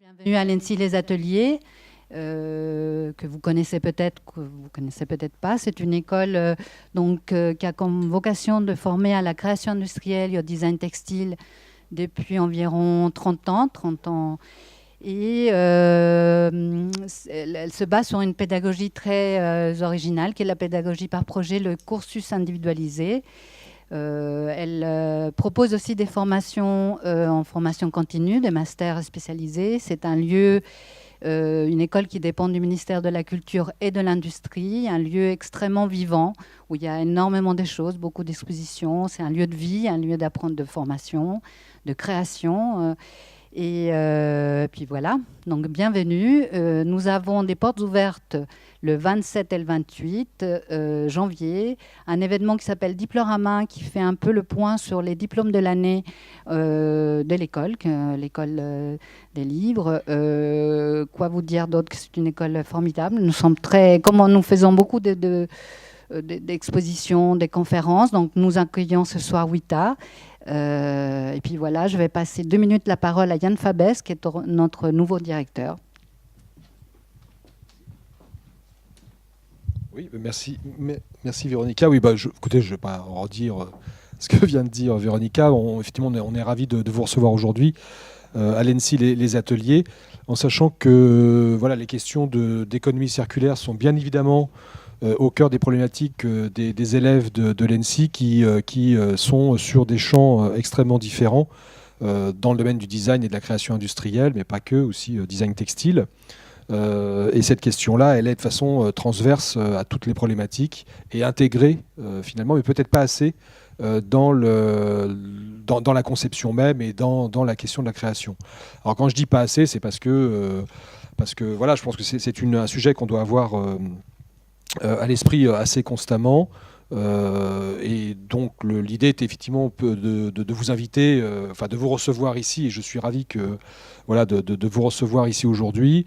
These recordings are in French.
Bienvenue à l'ENSI Les Ateliers, que vous connaissez peut-être, que vous connaissez peut-être pas. C'est une école qui a comme vocation de former à la création industrielle et au design textile depuis environ 30 ans. Et elle se base sur une pédagogie très originale, qui est la pédagogie par projet, le cursus individualisé. Elle propose aussi des formations en formation continue, des masters spécialisés. C'est un lieu, une école qui dépend du ministère de la Culture et de l'Industrie, un lieu extrêmement vivant où il y a énormément de choses, beaucoup d'expositions. C'est un lieu de vie, un lieu d'apprendre, de formation, de création. Et puis voilà, donc bienvenue. Nous avons des portes ouvertes le 27 et le 28 janvier, un événement qui s'appelle Diplorama, qui fait un peu le point sur les diplômes de l'année de l'école, l'école des livres. Quoi vous dire d'autre que c'est une école formidable. Nous sommes comme nous faisons beaucoup d'expositions, des conférences, donc nous accueillons ce soir Wita. Et puis voilà, je vais passer 2 minutes la parole à Yann Fabès, qui est notre nouveau directeur. Oui, merci Véronica. Oui, écoutez, je ne vais pas redire ce que vient de dire Véronica. Effectivement, on est ravis de vous recevoir aujourd'hui à l'ENSI les Ateliers, en sachant que voilà, les questions d'économie circulaire sont bien évidemment au cœur des problématiques des élèves de l'ENSI qui sont sur des champs extrêmement différents dans le domaine du design et de la création industrielle, mais pas que, aussi design textile. Et cette question-là, elle est de façon transverse à toutes les problématiques et intégrée finalement, mais peut-être pas assez dans la conception même et dans la question de la création. Alors quand je dis pas assez, c'est parce que voilà, je pense que c'est un sujet qu'on doit avoir à l'esprit assez constamment. Et donc l'idée est effectivement de vous inviter, de vous recevoir ici, et je suis ravi de vous recevoir ici aujourd'hui,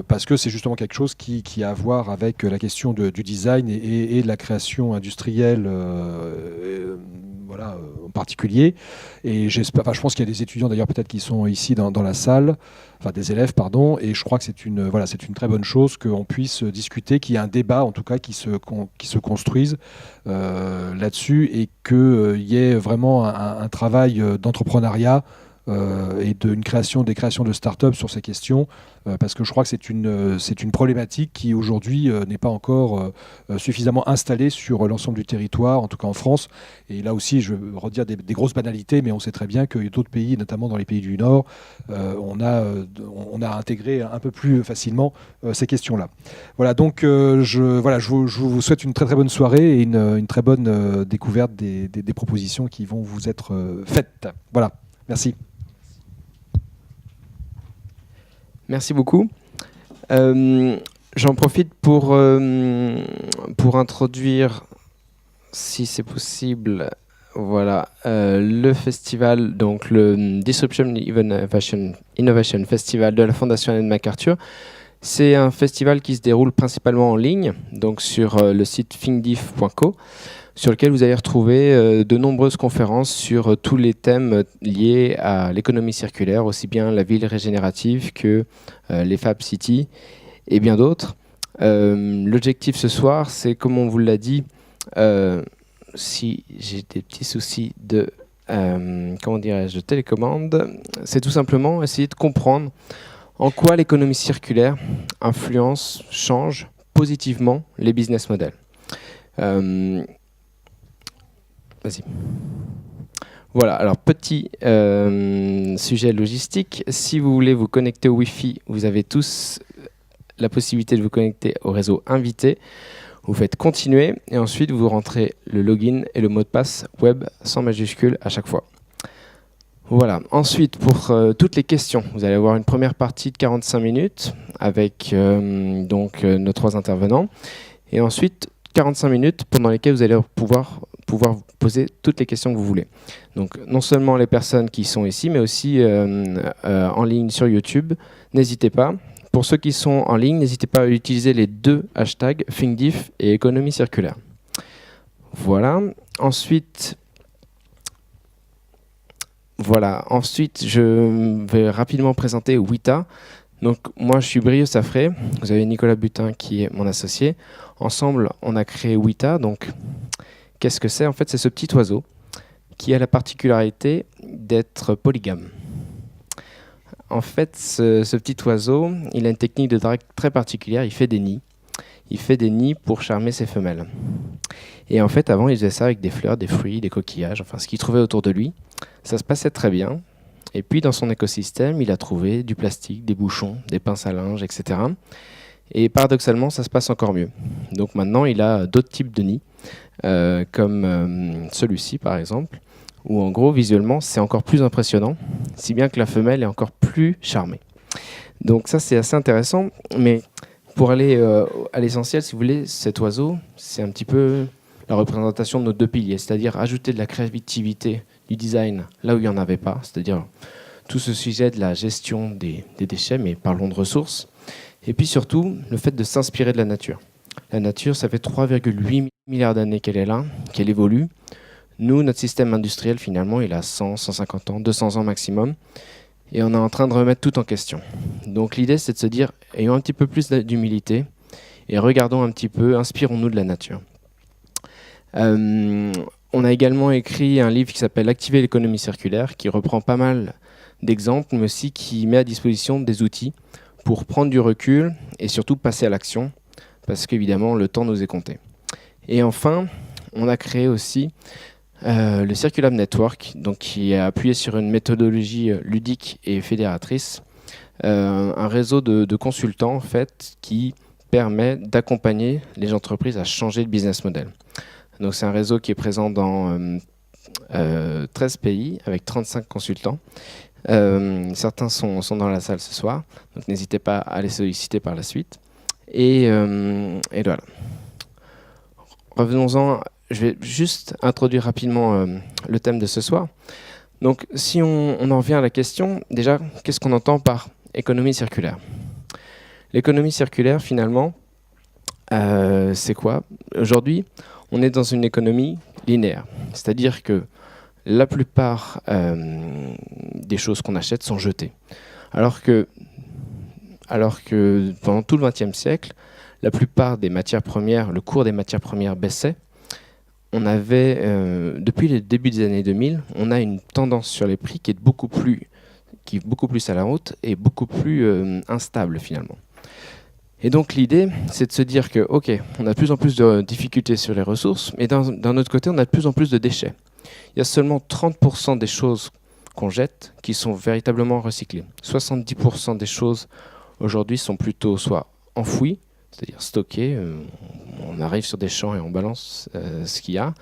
parce que c'est justement quelque chose qui a à voir avec la question du design et de la création industrielle en particulier. Et je pense qu'il y a des étudiants d'ailleurs peut-être qui sont ici dans la salle, enfin des élèves pardon, et je crois que c'est une très bonne chose qu'on puisse discuter, qu'il y ait un débat en tout cas qui se construise là-dessus, et qu'il y ait vraiment un travail d'entrepreneuriat et des créations de start-up sur ces questions, parce que je crois que c'est une problématique qui aujourd'hui n'est pas encore suffisamment installée sur l'ensemble du territoire, en tout cas en France. Et là aussi, je veux redire des grosses banalités, mais on sait très bien que d'autres pays, notamment dans les pays du Nord, on a intégré un peu plus facilement ces questions-là. Voilà, donc je vous souhaite une très très bonne soirée et une très bonne découverte des propositions qui vont vous être faites. Voilà, merci. Merci beaucoup. J'en profite pour introduire, si c'est possible, voilà, le festival, donc le Disruption Innovation Festival de la Fondation Ellen MacArthur. C'est un festival qui se déroule principalement en ligne, donc sur le site thinkdiff.co, sur lequel vous allez retrouver de nombreuses conférences sur tous les thèmes liés à l'économie circulaire, aussi bien la ville régénérative que les Fab City et bien d'autres. L'objectif ce soir, c'est, comme on vous l'a dit, si j'ai des petits soucis de télécommande, c'est tout simplement essayer de comprendre en quoi l'économie circulaire influence, change positivement les business models. Vas-y. Voilà, alors petit sujet logistique. Si vous voulez vous connecter au Wi-Fi, vous avez tous la possibilité de vous connecter au réseau invité. Vous faites continuer et ensuite vous rentrez le login et le mot de passe web sans majuscule à chaque fois. Voilà, ensuite pour toutes les questions, vous allez avoir une première partie de 45 minutes avec nos 3 intervenants, et ensuite 45 minutes pendant lesquelles vous allez pouvoir poser toutes les questions que vous voulez. Donc non seulement les personnes qui sont ici, mais aussi en ligne sur YouTube. N'hésitez pas. Pour ceux qui sont en ligne, n'hésitez pas à utiliser les 2 hashtags ThinkDiff et économie circulaire. Voilà. Ensuite, Voilà. Ensuite, je vais rapidement présenter Wita. Donc, moi, je suis Brio Safré. Vous avez Nicolas Butin qui est mon associé. Ensemble, on a créé Wita. Donc, qu'est-ce que c'est? En fait, c'est ce petit oiseau qui a la particularité d'être polygame. En fait, ce petit oiseau, il a une technique de drague très particulière. Il fait des nids. Il fait des nids pour charmer ses femelles. Et en fait, avant, il faisait ça avec des fleurs, des fruits, des coquillages, enfin, ce qu'il trouvait autour de lui. Ça se passait très bien. Et puis, dans son écosystème, il a trouvé du plastique, des bouchons, des pinces à linge, etc. Et paradoxalement, ça se passe encore mieux. Donc maintenant, il a d'autres types de nids, comme celui-ci, par exemple, où en gros, visuellement, c'est encore plus impressionnant, si bien que la femelle est encore plus charmée. Donc ça, c'est assez intéressant. Mais pour aller à l'essentiel, si vous voulez, cet oiseau, c'est un petit peu la représentation de nos deux piliers, c'est-à-dire ajouter de la créativité du design là où il n'y en avait pas, c'est-à-dire tout ce sujet de la gestion des déchets, mais parlons de ressources. Et puis surtout, le fait de s'inspirer de la nature. La nature, ça fait 3,8 milliards d'années qu'elle est là, qu'elle évolue. Nous, notre système industriel, finalement, il a 100, 150 ans, 200 ans maximum. Et on est en train de remettre tout en question. Donc l'idée, c'est de se dire, ayons un petit peu plus d'humilité et regardons un petit peu, inspirons-nous de la nature. On a également écrit un livre qui s'appelle « Activer l'économie circulaire » qui reprend pas mal d'exemples, mais aussi qui met à disposition des outils pour prendre du recul et surtout passer à l'action, parce qu'évidemment, le temps nous est compté. Et enfin, on a créé aussi le Circulab Network, donc qui est appuyé sur une méthodologie ludique et fédératrice, un réseau de consultants en fait, qui permet d'accompagner les entreprises à changer de business model. Donc c'est un réseau qui est présent dans 13 pays avec 35 consultants. Certains sont dans la salle ce soir, donc n'hésitez pas à les solliciter par la suite. Et voilà. Revenons-en, je vais juste introduire rapidement le thème de ce soir. Donc si on en revient à la question, déjà, qu'est-ce qu'on entend par économie circulaire? L'économie circulaire, finalement, c'est quoi? Aujourd'hui, on est dans une économie linéaire, c'est-à-dire que la plupart des choses qu'on achète sont jetées. Alors que pendant tout le XXe siècle, la plupart des matières premières, le cours des matières premières baissait. On avait, depuis le début des années 2000, on a une tendance sur les prix qui est beaucoup plus à la hausse et beaucoup plus instable finalement. Et donc l'idée, c'est de se dire que, ok, on a de plus en plus de difficultés sur les ressources, mais d'un autre côté, on a de plus en plus de déchets. Il y a seulement 30% des choses qu'on jette qui sont véritablement recyclées. 70% des choses aujourd'hui sont plutôt soit enfouies, c'est-à-dire stockées, on arrive sur des champs et on balance ce qu'il y a,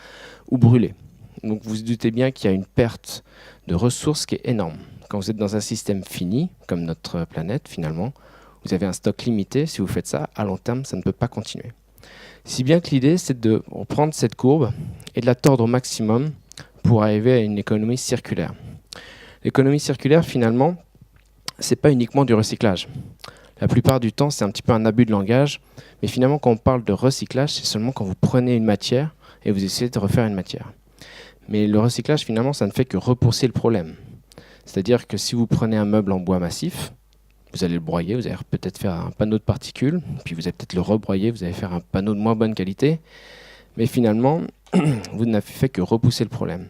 ou brûlées. Donc vous vous doutez bien qu'il y a une perte de ressources qui est énorme. Quand vous êtes dans un système fini, comme notre planète finalement, vous avez un stock limité. Si vous faites ça, à long terme, ça ne peut pas continuer. Si bien que l'idée, c'est de reprendre cette courbe et de la tordre au maximum pour arriver à une économie circulaire. L'économie circulaire, finalement, ce n'est pas uniquement du recyclage. La plupart du temps, c'est un petit peu un abus de langage. Mais finalement, quand on parle de recyclage, c'est seulement quand vous prenez une matière et vous essayez de refaire une matière. Mais le recyclage, finalement, ça ne fait que repousser le problème. C'est-à-dire que si vous prenez un meuble en bois massif, vous allez le broyer, vous allez peut-être faire un panneau de particules, puis vous allez peut-être le rebroyer, vous allez faire un panneau de moins bonne qualité. Mais finalement, vous n'avez fait que repousser le problème.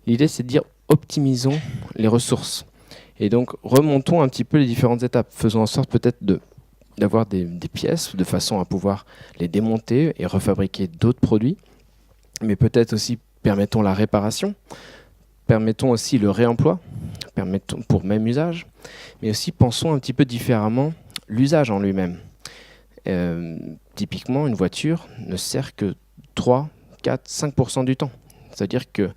L'idée, c'est de dire optimisons les ressources. Et donc, remontons un petit peu les différentes étapes. Faisons en sorte peut-être d'avoir des pièces de façon à pouvoir les démonter et refabriquer d'autres produits. Mais peut-être aussi permettons la réparation, permettons aussi le réemploi, permettons pour même usage, mais aussi pensons un petit peu différemment l'usage en lui-même. Typiquement, une voiture ne sert que 3, 4, 5% du temps. C'est-à-dire que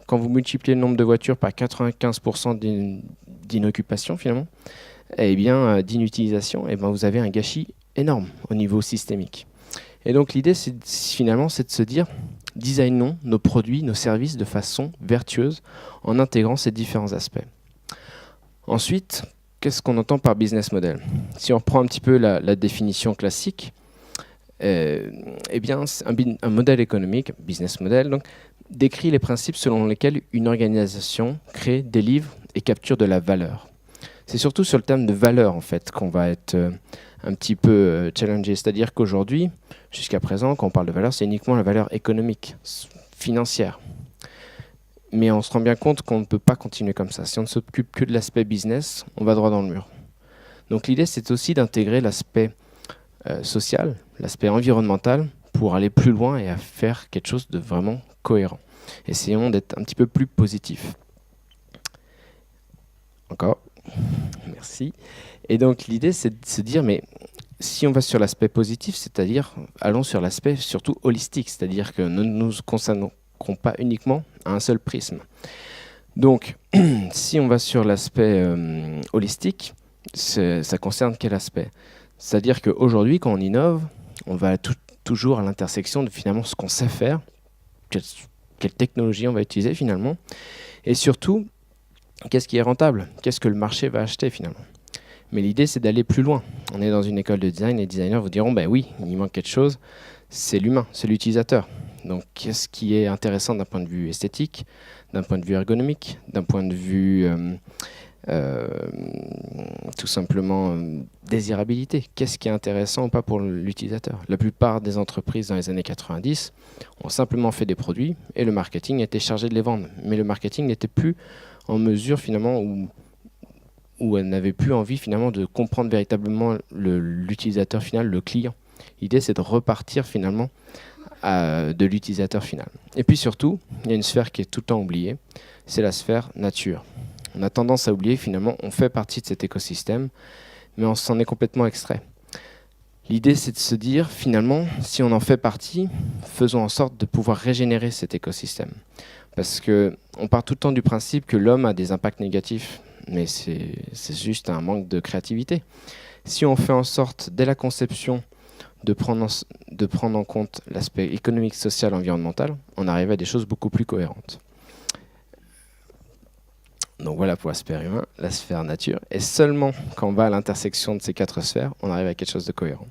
quand vous multipliez le nombre de voitures par 95% d'inoccupation finalement, eh bien, d'inutilisation, eh bien, vous avez un gâchis énorme au niveau systémique. Et donc l'idée, finalement, c'est de se dire, designons nos produits, nos services de façon vertueuse en intégrant ces différents aspects. Ensuite, qu'est-ce qu'on entend par business model? Si on reprend un petit peu la définition classique, eh bien, c'est un modèle économique, business model, donc, décrit les principes selon lesquels une organisation crée, délivre et capture de la valeur. C'est surtout sur le terme de valeur en fait qu'on va être un petit peu challengé. C'est-à-dire qu'aujourd'hui, jusqu'à présent, quand on parle de valeur, c'est uniquement la valeur économique, financière. Mais on se rend bien compte qu'on ne peut pas continuer comme ça. Si on ne s'occupe que de l'aspect business, on va droit dans le mur. Donc l'idée, c'est aussi d'intégrer l'aspect social, l'aspect environnemental, pour aller plus loin et à faire quelque chose de vraiment cohérent. Essayons d'être un petit peu plus positif. Encore. Merci. Et donc l'idée, c'est de se dire, mais si on va sur l'aspect positif, c'est-à-dire, allons sur l'aspect surtout holistique, c'est-à-dire que nous ne nous consacrons pas uniquement à un seul prisme. Donc, si on va sur l'aspect holistique, ça concerne quel aspect? C'est-à-dire qu'aujourd'hui, quand on innove, on va toujours à l'intersection de finalement ce qu'on sait faire, quelle technologie on va utiliser finalement, et surtout, qu'est-ce qui est rentable? Qu'est-ce que le marché va acheter finalement? Mais l'idée, c'est d'aller plus loin. On est dans une école de design, et les designers vous diront, ben oui, il manque quelque chose, c'est l'humain, c'est l'utilisateur. Donc, qu'est-ce qui est intéressant d'un point de vue esthétique, d'un point de vue ergonomique, d'un point de vue tout simplement désirabilité? Qu'est-ce qui est intéressant ou pas pour l'utilisateur? La plupart des entreprises dans les années 90 ont simplement fait des produits et le marketing était chargé de les vendre. Mais le marketing n'était plus en mesure finalement où elle n'avait plus envie finalement de comprendre véritablement l'utilisateur final, le client. L'idée, c'est de repartir finalement de l'utilisateur final. Et puis surtout, il y a une sphère qui est tout le temps oubliée, c'est la sphère nature. On a tendance à oublier finalement, on fait partie de cet écosystème, mais on s'en est complètement extrait. L'idée, c'est de se dire finalement, si on en fait partie, faisons en sorte de pouvoir régénérer cet écosystème. Parce qu'on part tout le temps du principe que l'homme a des impacts négatifs, mais c'est juste un manque de créativité. Si on fait en sorte, dès la conception, de prendre en compte l'aspect économique, social, environnemental, on arrive à des choses beaucoup plus cohérentes. Donc voilà pour l'aspect humain, la sphère nature. Et seulement quand on va à l'intersection de ces 4 sphères, on arrive à quelque chose de cohérent.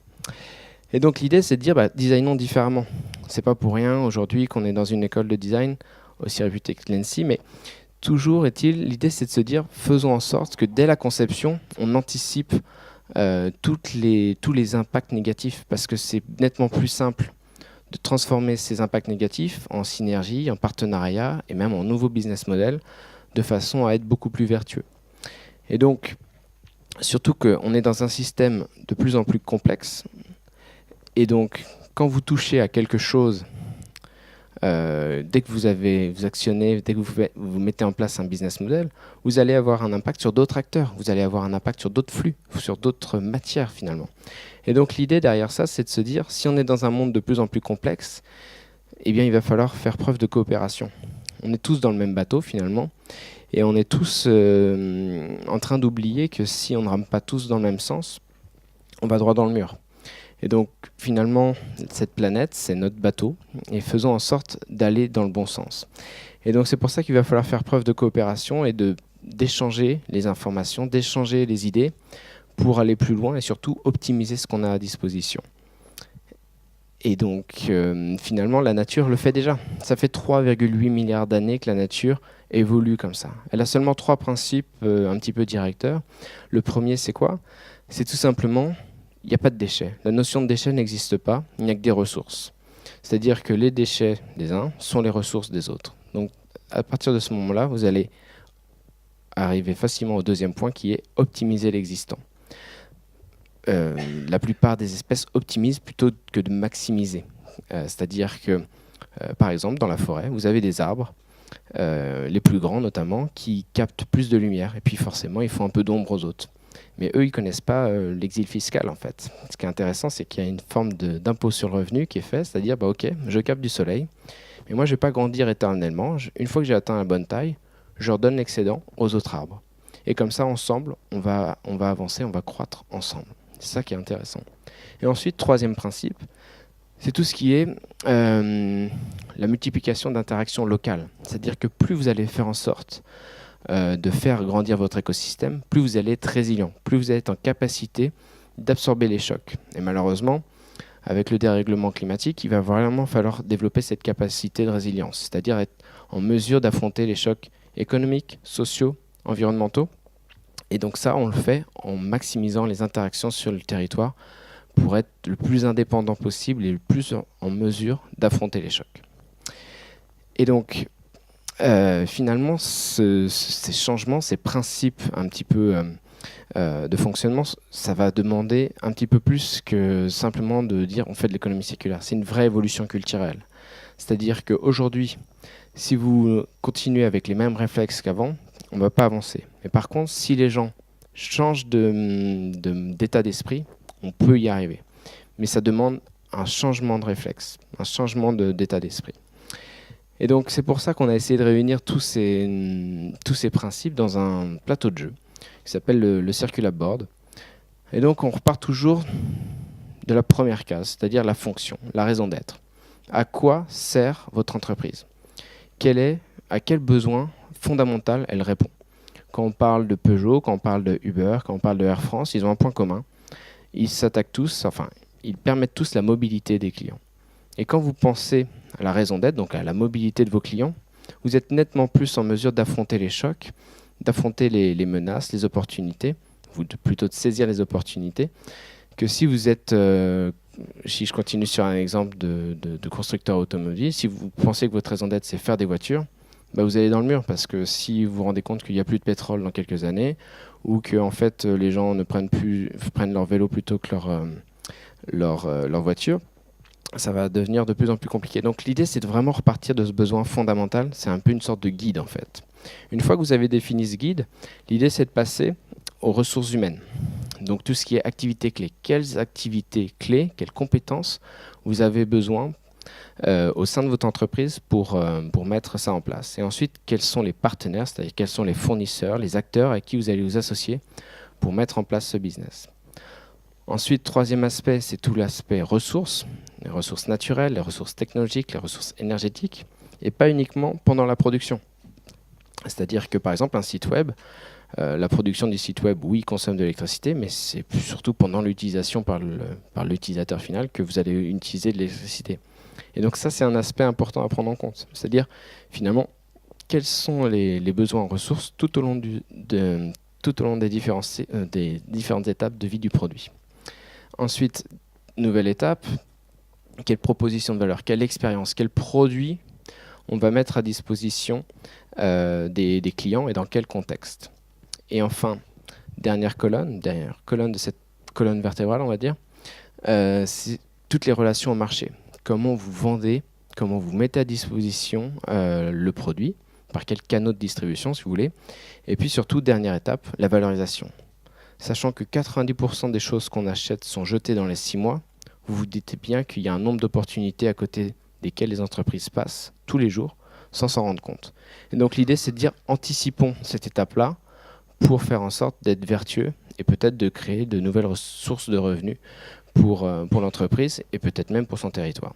Et donc l'idée, c'est de dire, designons différemment. C'est pas pour rien aujourd'hui qu'on est dans une école de design aussi réputée que l'ENSI, mais toujours est-il, l'idée, c'est de se dire, faisons en sorte que dès la conception, on anticipe tous les impacts négatifs, parce que c'est nettement plus simple de transformer ces impacts négatifs en synergie, en partenariat et même en nouveau business model, de façon à être beaucoup plus vertueux. Et donc, surtout qu'on est dans un système de plus en plus complexe, et donc quand vous touchez à quelque chose, dès que vous actionnez, dès que vous mettez en place un business model, vous allez avoir un impact sur d'autres acteurs, vous allez avoir un impact sur d'autres flux, sur d'autres matières finalement. Et donc l'idée derrière ça, c'est de se dire, si on est dans un monde de plus en plus complexe, eh bien il va falloir faire preuve de coopération. On est tous dans le même bateau finalement, et on est tous en train d'oublier que si on ne rame pas tous dans le même sens, on va droit dans le mur. Et donc, finalement, cette planète, c'est notre bateau, et faisons en sorte d'aller dans le bon sens. Et donc, c'est pour ça qu'il va falloir faire preuve de coopération et d'échanger les informations, d'échanger les idées pour aller plus loin et surtout optimiser ce qu'on a à disposition. Et donc, finalement, la nature le fait déjà. Ça fait 3,8 milliards d'années que la nature évolue comme ça. Elle a seulement 3 principes un petit peu directeurs. Le premier, c'est quoi? C'est tout simplement... il n'y a pas de déchets. La notion de déchets n'existe pas, il n'y a que des ressources. C'est-à-dire que les déchets des uns sont les ressources des autres. Donc, à partir de ce moment-là, vous allez arriver facilement au deuxième point qui est optimiser l'existant. La plupart des espèces optimisent plutôt que de maximiser. C'est-à-dire que, par exemple, dans la forêt, vous avez des arbres, les plus grands notamment, qui captent plus de lumière. Et puis forcément, ils font un peu d'ombre aux autres. Mais eux, ils ne connaissent pas l'exil fiscal, en fait. Ce qui est intéressant, c'est qu'il y a une forme d'impôt sur le revenu qui est fait, c'est-à-dire, OK, je capte du soleil, mais moi, je ne vais pas grandir éternellement. Une fois que j'ai atteint la bonne taille, je redonne l'excédent aux autres arbres. Et comme ça, ensemble, on va avancer, on va croître ensemble. C'est ça qui est intéressant. Et ensuite, troisième principe, c'est tout ce qui est la multiplication d'interactions locales. C'est-à-dire que plus vous allez faire en sorte de faire grandir votre écosystème, plus vous allez être résilient, plus vous allez être en capacité d'absorber les chocs. Et malheureusement, avec le dérèglement climatique, il va vraiment falloir développer cette capacité de résilience, c'est-à-dire être en mesure d'affronter les chocs économiques, sociaux, environnementaux. Et donc ça, on le fait en maximisant les interactions sur le territoire pour être le plus indépendant possible et le plus en mesure d'affronter les chocs. Et donc, finalement, ces changements, ces principes un petit peu de fonctionnement, ça va demander un petit peu plus que simplement de dire on fait de l'économie circulaire. C'est une vraie évolution culturelle. C'est-à-dire qu'aujourd'hui, si vous continuez avec les mêmes réflexes qu'avant, on ne va pas avancer. Mais par contre, si les gens changent d'état d'esprit, on peut y arriver. Mais ça demande un changement de réflexe, un changement d'état d'esprit. Et donc, c'est pour ça qu'on a essayé de réunir tous ces principes dans un plateau de jeu qui s'appelle le Circulab Board. Et donc, on repart toujours de la première case, c'est-à-dire la fonction, la raison d'être. À quoi sert votre entreprise ? À quel besoin fondamental elle répond ? Quand on parle de Peugeot, quand on parle de Uber, quand on parle de Air France, ils ont un point commun. Ils permettent tous la mobilité des clients. Et quand vous pensez à la raison d'être, donc à la mobilité de vos clients, vous êtes nettement plus en mesure d'affronter les chocs, d'affronter les menaces, les opportunités, ou plutôt de saisir les opportunités, que si vous êtes, si je continue sur un exemple de constructeur automobile, si vous pensez que votre raison d'être c'est faire des voitures, bah vous allez dans le mur, parce que si vous vous rendez compte qu'il n'y a plus de pétrole dans quelques années, ou que en fait, les gens ne prennent leur vélo plutôt que leur voiture, ça va devenir de plus en plus compliqué. Donc l'idée, c'est de vraiment repartir de ce besoin fondamental. C'est un peu une sorte de guide, en fait. Une fois que vous avez défini ce guide, l'idée, c'est de passer aux ressources humaines. Donc tout ce qui est activités clés. Quelles activités clés, quelles compétences vous avez besoin au sein de votre entreprise pour mettre ça en place. Et ensuite, quels sont les partenaires, c'est-à-dire quels sont les fournisseurs, les acteurs avec qui vous allez vous associer pour mettre en place ce business. Ensuite, troisième aspect, c'est tout l'aspect ressources, les ressources naturelles, les ressources technologiques, les ressources énergétiques, et pas uniquement pendant la production. C'est-à-dire que, par exemple, un site web, la production du site web, oui, consomme de l'électricité, mais c'est surtout pendant l'utilisation par l'utilisateur final que vous allez utiliser de l'électricité. Et donc ça, c'est un aspect important à prendre en compte. C'est-à-dire, finalement, quels sont les besoins en ressources tout au long des différentes étapes de vie du produit. Ensuite, nouvelle étape, quelle proposition de valeur, quelle expérience, quel produit on va mettre à disposition des clients et dans quel contexte. Et enfin, dernière colonne de cette colonne vertébrale, on va dire, c'est toutes les relations au marché. Comment vous vendez, comment vous mettez à disposition le produit, par quel canal de distribution si vous voulez. Et puis surtout, dernière étape, la valorisation. Sachant que 90% des choses qu'on achète sont jetées dans les 6 mois, vous vous dites bien qu'il y a un nombre d'opportunités à côté desquelles les entreprises passent tous les jours sans s'en rendre compte. Et donc l'idée, c'est de dire anticipons cette étape-là pour faire en sorte d'être vertueux et peut-être de créer de nouvelles sources de revenus pour l'entreprise et peut-être même pour son territoire.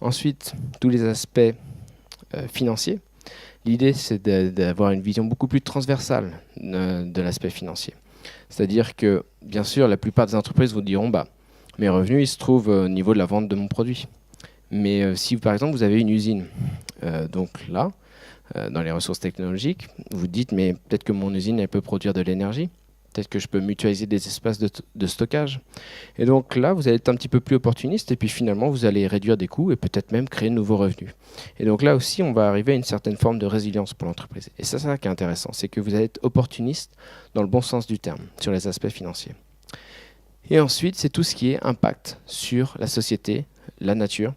Ensuite, tous les aspects financiers. L'idée, c'est d'avoir une vision beaucoup plus transversale de l'aspect financier. C'est-à-dire que, bien sûr, la plupart des entreprises vous diront mes revenus, ils se trouvent au niveau de la vente de mon produit. Mais si, par exemple, vous avez une usine, donc là, dans les ressources technologiques, vous dites, mais peut-être que mon usine, elle peut produire de l'énergie. Peut-être que je peux mutualiser des espaces de stockage. Et donc là, vous allez être un petit peu plus opportuniste et puis finalement, vous allez réduire des coûts et peut-être même créer de nouveaux revenus. Et donc là aussi, on va arriver à une certaine forme de résilience pour l'entreprise. Et c'est ça qui est intéressant, c'est que vous allez être opportuniste dans le bon sens du terme, sur les aspects financiers. Et ensuite, c'est tout ce qui est impact sur la société, la nature.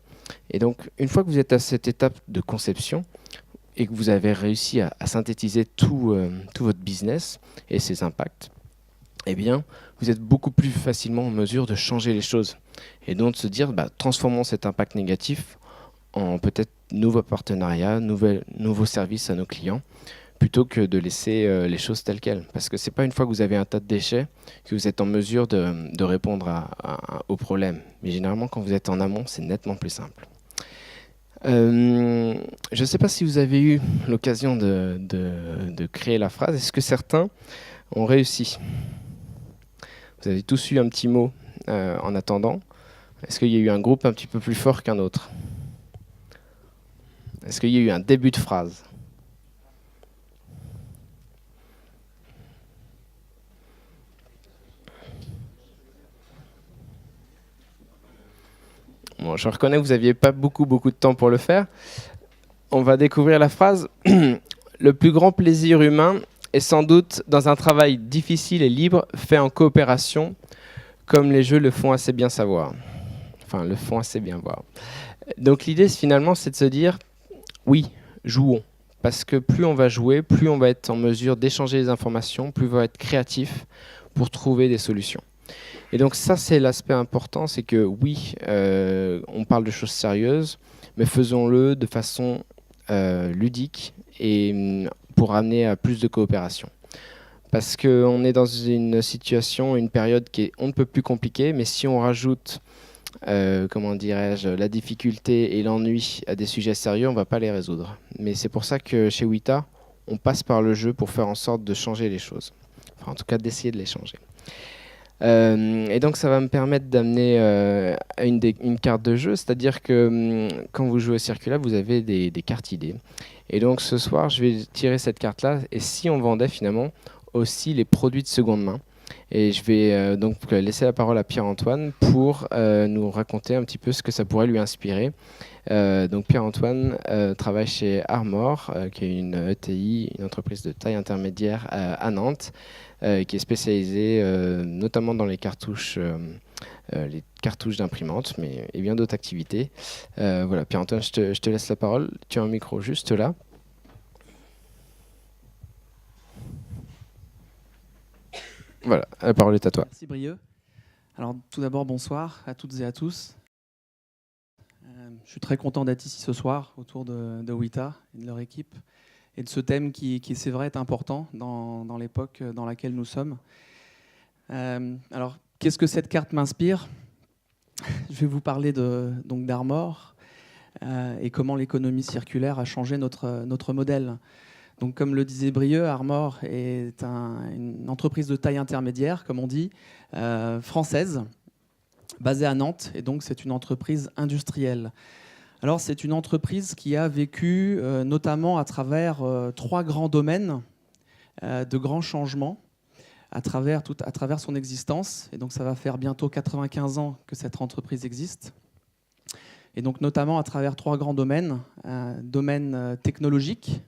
Et donc, une fois que vous êtes à cette étape de conception et que vous avez réussi à synthétiser tout votre business et ses impacts, eh bien, vous êtes beaucoup plus facilement en mesure de changer les choses. Et donc de se dire, transformons cet impact négatif en peut-être nouveaux partenariats, nouveaux services à nos clients, plutôt que de laisser les choses telles quelles. Parce que ce n'est pas une fois que vous avez un tas de déchets que vous êtes en mesure de répondre aux problèmes. Mais généralement, quand vous êtes en amont, c'est nettement plus simple. Je ne sais pas si vous avez eu l'occasion de créer la phrase. Est-ce que certains ont réussi ? Vous avez tous eu un petit mot en attendant. Est-ce qu'il y a eu un groupe un petit peu plus fort qu'un autre? Est-ce qu'il y a eu un début de phrase? Bon, je reconnais que vous n'aviez pas beaucoup de temps pour le faire. On va découvrir la phrase. Le plus grand plaisir humain est sans doute dans un travail difficile et libre fait en coopération, comme les jeux le font assez bien savoir. Enfin, le font assez bien voir. Donc l'idée, finalement, c'est de se dire, oui, jouons. Parce que plus on va jouer, plus on va être en mesure d'échanger les informations, plus on va être créatif pour trouver des solutions. Et donc ça, c'est l'aspect important, c'est que oui, on parle de choses sérieuses, mais faisons-le de façon ludique et pour amener à plus de coopération. Parce qu'on est dans une situation, une période qui est on ne peut plus compliquée, mais si on rajoute, comment dirais-je, la difficulté et l'ennui à des sujets sérieux, on ne va pas les résoudre. Mais c'est pour ça que chez Wita, on passe par le jeu pour faire en sorte de changer les choses. Enfin, en tout cas, d'essayer de les changer. Et donc ça va me permettre d'amener une carte de jeu, c'est-à-dire que quand vous jouez au Circulab, vous avez des cartes idées. Et donc ce soir, je vais tirer cette carte-là, et si on vendait finalement aussi les produits de seconde main. Et je vais donc laisser la parole à Pierre-Antoine pour nous raconter un petit peu ce que ça pourrait lui inspirer. Donc Pierre-Antoine travaille chez Armor, qui est une ETI, une entreprise de taille intermédiaire à Nantes, qui est spécialisée notamment dans les cartouches d'imprimantes, mais et bien d'autres activités. Voilà, Pierre-Antoine, je te laisse la parole. Tu as un micro juste là. Voilà, la parole est à toi. Merci Brieux. Alors tout d'abord, bonsoir à toutes et à tous. Je suis très content d'être ici ce soir autour de Wita et de leur équipe et de ce thème qui c'est vrai, est important dans l'époque dans laquelle nous sommes. Alors, qu'est-ce que cette carte m'inspire? Je vais vous parler donc d'Armor et comment l'économie circulaire a changé notre modèle. Donc, comme le disait Brieux, Armor est une entreprise de taille intermédiaire, comme on dit, française, basée à Nantes, et donc c'est une entreprise industrielle. Alors, c'est une entreprise qui a vécu notamment à travers 3 grands domaines de grands changements à travers son existence. Et donc, ça va faire bientôt 95 ans que cette entreprise existe. Et donc, notamment à travers 3 grands domaines. Domaine technologique,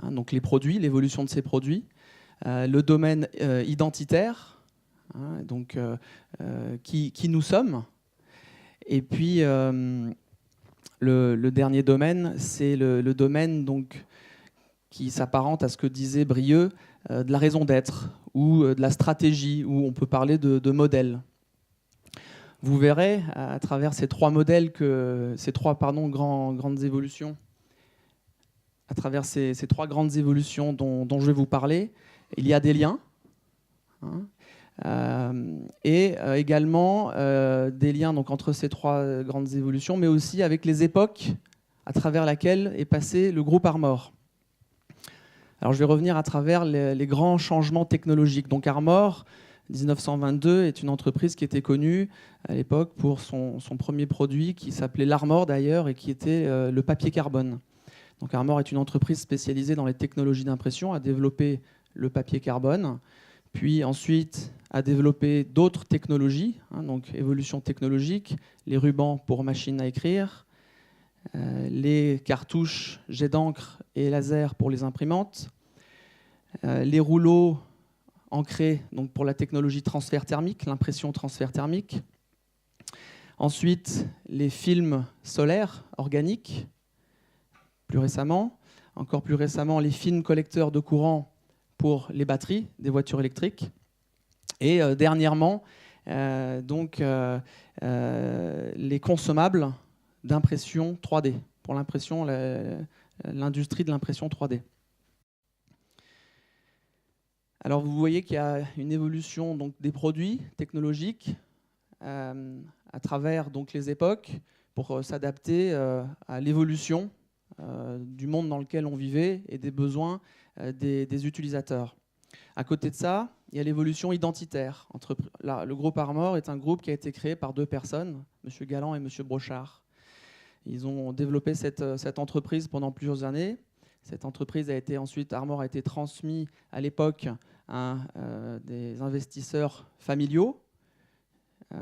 hein, donc les produits, l'évolution de ces produits. Le domaine identitaire, hein, donc qui nous sommes. Et puis, le dernier domaine, c'est le domaine donc, qui s'apparente à ce que disait Brieux, de la raison d'être ou de la stratégie, où on peut parler de modèle. Vous verrez à travers ces 3 modèles, grandes évolutions, à travers ces 3 grandes évolutions dont je vais vous parler, il y a des liens, hein, et également des liens donc, entre ces 3 grandes évolutions, mais aussi avec les époques à travers lesquelles est passé le groupe Armor. Alors je vais revenir à travers les grands changements technologiques. Donc Armor, 1922, est une entreprise qui était connue à l'époque pour son premier produit qui s'appelait l'Armor d'ailleurs et qui était le papier carbone. Donc Armor est une entreprise spécialisée dans les technologies d'impression, a développé le papier carbone, puis ensuite a développé d'autres technologies, hein, donc évolution technologique, les rubans pour machines à écrire, les cartouches jet d'encre et laser pour les imprimantes, les rouleaux ancrés donc pour la technologie transfert thermique, l'impression transfert thermique. Ensuite, les films solaires organiques, encore plus récemment, les films collecteurs de courant pour les batteries des voitures électriques. Et dernièrement, les consommables d'impression 3D, pour l'industrie de l'impression 3D. Alors vous voyez qu'il y a une évolution donc, des produits technologiques à travers donc, les époques pour s'adapter à l'évolution du monde dans lequel on vivait et des besoins des utilisateurs. À côté de ça, il y a l'évolution identitaire. Le groupe Armor est un groupe qui a été créé par 2 personnes, M. Galland et M. Brochard. Ils ont développé cette entreprise pendant plusieurs années. Cette entreprise Armor a été transmise à l'époque à des investisseurs familiaux.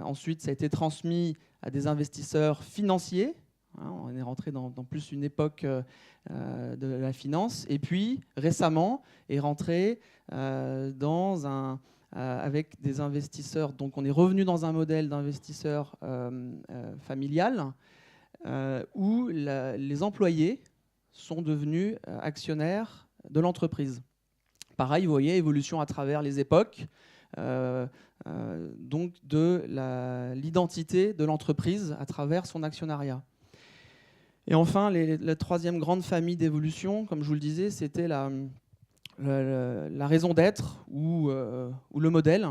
Ensuite, ça a été transmis à des investisseurs financiers. On est rentré dans plus une époque de la finance. Et puis, récemment, est rentré avec des investisseurs. Donc, on est revenu dans un modèle d'investisseur familial où les employés sont devenus actionnaires de l'entreprise. Pareil, vous voyez, évolution à travers les époques. Donc de l'identité de l'entreprise à travers son actionnariat. Et enfin, la troisième grande famille d'évolution, comme je vous le disais, c'était la raison d'être ou le modèle,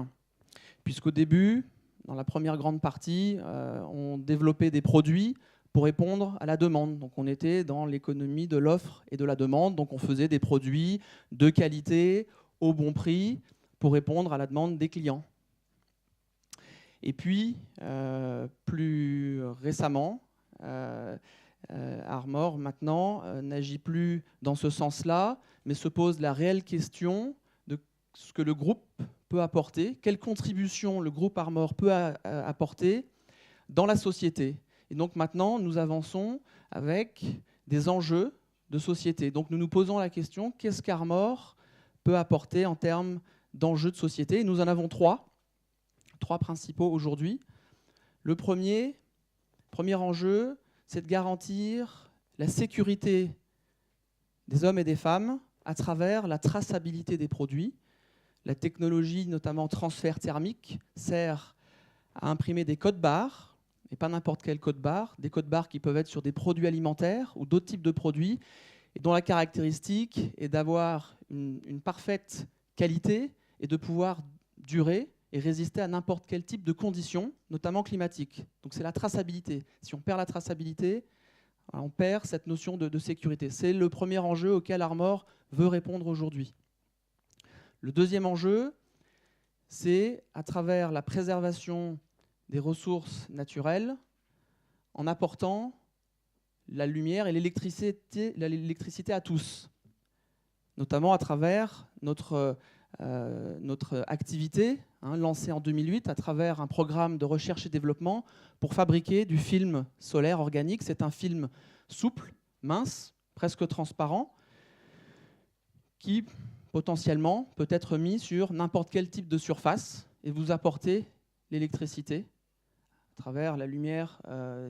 puisqu'au début, dans la première grande partie, on développait des produits pour répondre à la demande. Donc on était dans l'économie de l'offre et de la demande, donc on faisait des produits de qualité, au bon prix, pour répondre à la demande des clients. Et puis, plus récemment, Armor, maintenant, n'agit plus dans ce sens-là, mais se pose la réelle question de ce que le groupe peut apporter, quelle contribution le groupe Armor peut apporter dans la société. Et donc maintenant, nous avançons avec des enjeux de société. Donc nous nous posons la question, qu'est-ce qu'Armor peut apporter en termes d'enjeux de société? Et nous en avons 3 principaux aujourd'hui. Le premier enjeu, c'est de garantir la sécurité des hommes et des femmes à travers la traçabilité des produits. La technologie, notamment transfert thermique, sert à imprimer des codes barres, et pas n'importe quel code barre, des codes barres qui peuvent être sur des produits alimentaires ou d'autres types de produits, et dont la caractéristique est d'avoir une parfaite qualité et de pouvoir durer et résister à n'importe quel type de conditions, notamment climatiques. Donc c'est la traçabilité. Si on perd la traçabilité, on perd cette notion de sécurité. C'est le premier enjeu auquel Armor veut répondre aujourd'hui. Le deuxième enjeu, c'est à travers la préservation des ressources naturelles, en apportant la lumière et l'électricité à tous, notamment à travers notre activité lancée en 2008 à travers un programme de recherche et développement pour fabriquer du film solaire organique. C'est un film souple, mince, presque transparent, qui potentiellement peut être mis sur n'importe quel type de surface et vous apporter l'électricité à travers la lumière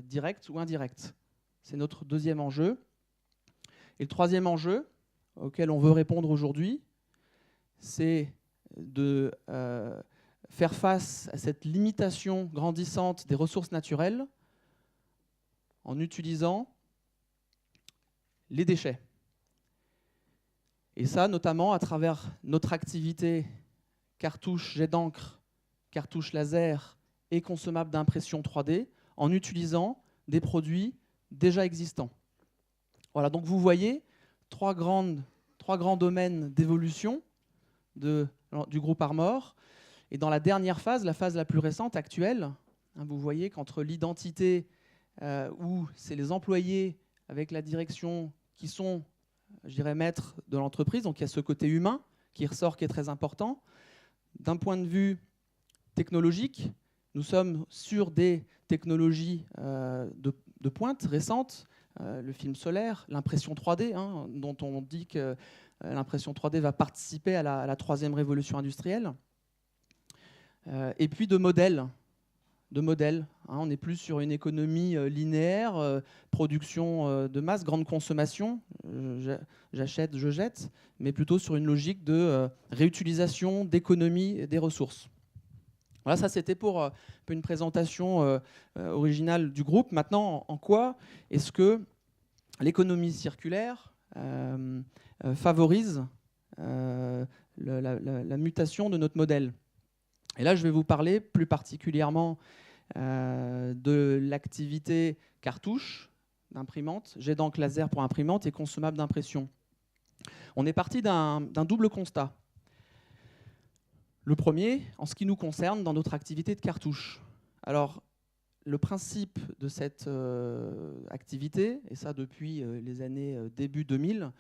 directe ou indirecte. C'est notre deuxième enjeu. Et le troisième enjeu auquel on veut répondre aujourd'hui, c'est de faire face à cette limitation grandissante des ressources naturelles en utilisant les déchets. Et ça, notamment à travers notre activité cartouche jet d'encre, cartouche laser et consommable d'impression 3D, en utilisant des produits déjà existants. Voilà, donc vous voyez trois grands domaines d'évolution du groupe Armor. Et dans la dernière phase, la phase la plus récente, actuelle, vous voyez qu'entre l'identité, où c'est les employés avec la direction qui sont, je dirais, maîtres de l'entreprise, donc il y a ce côté humain qui ressort, qui est très important. D'un point de vue technologique, nous sommes sur des technologies de pointe récentes, le film solaire, l'impression 3D, dont on dit que l'impression 3D va participer à la troisième révolution industrielle. Et puis de modèles. On n'est plus sur une économie linéaire, production de masse, grande consommation, j'achète, je jette, mais plutôt sur une logique de réutilisation, d'économie des ressources. Voilà, ça c'était pour une présentation originale du groupe. Maintenant, en quoi est-ce que l'économie circulaire favorise la mutation de notre modèle? Et là, je vais vous parler plus particulièrement de l'activité cartouche d'imprimante, jet d'encre laser pour imprimante et consommable d'impression. On est parti d'un double constat. Le premier, en ce qui nous concerne, dans notre activité de cartouche. Alors, le principe de cette activité, et ça depuis les années début 2000,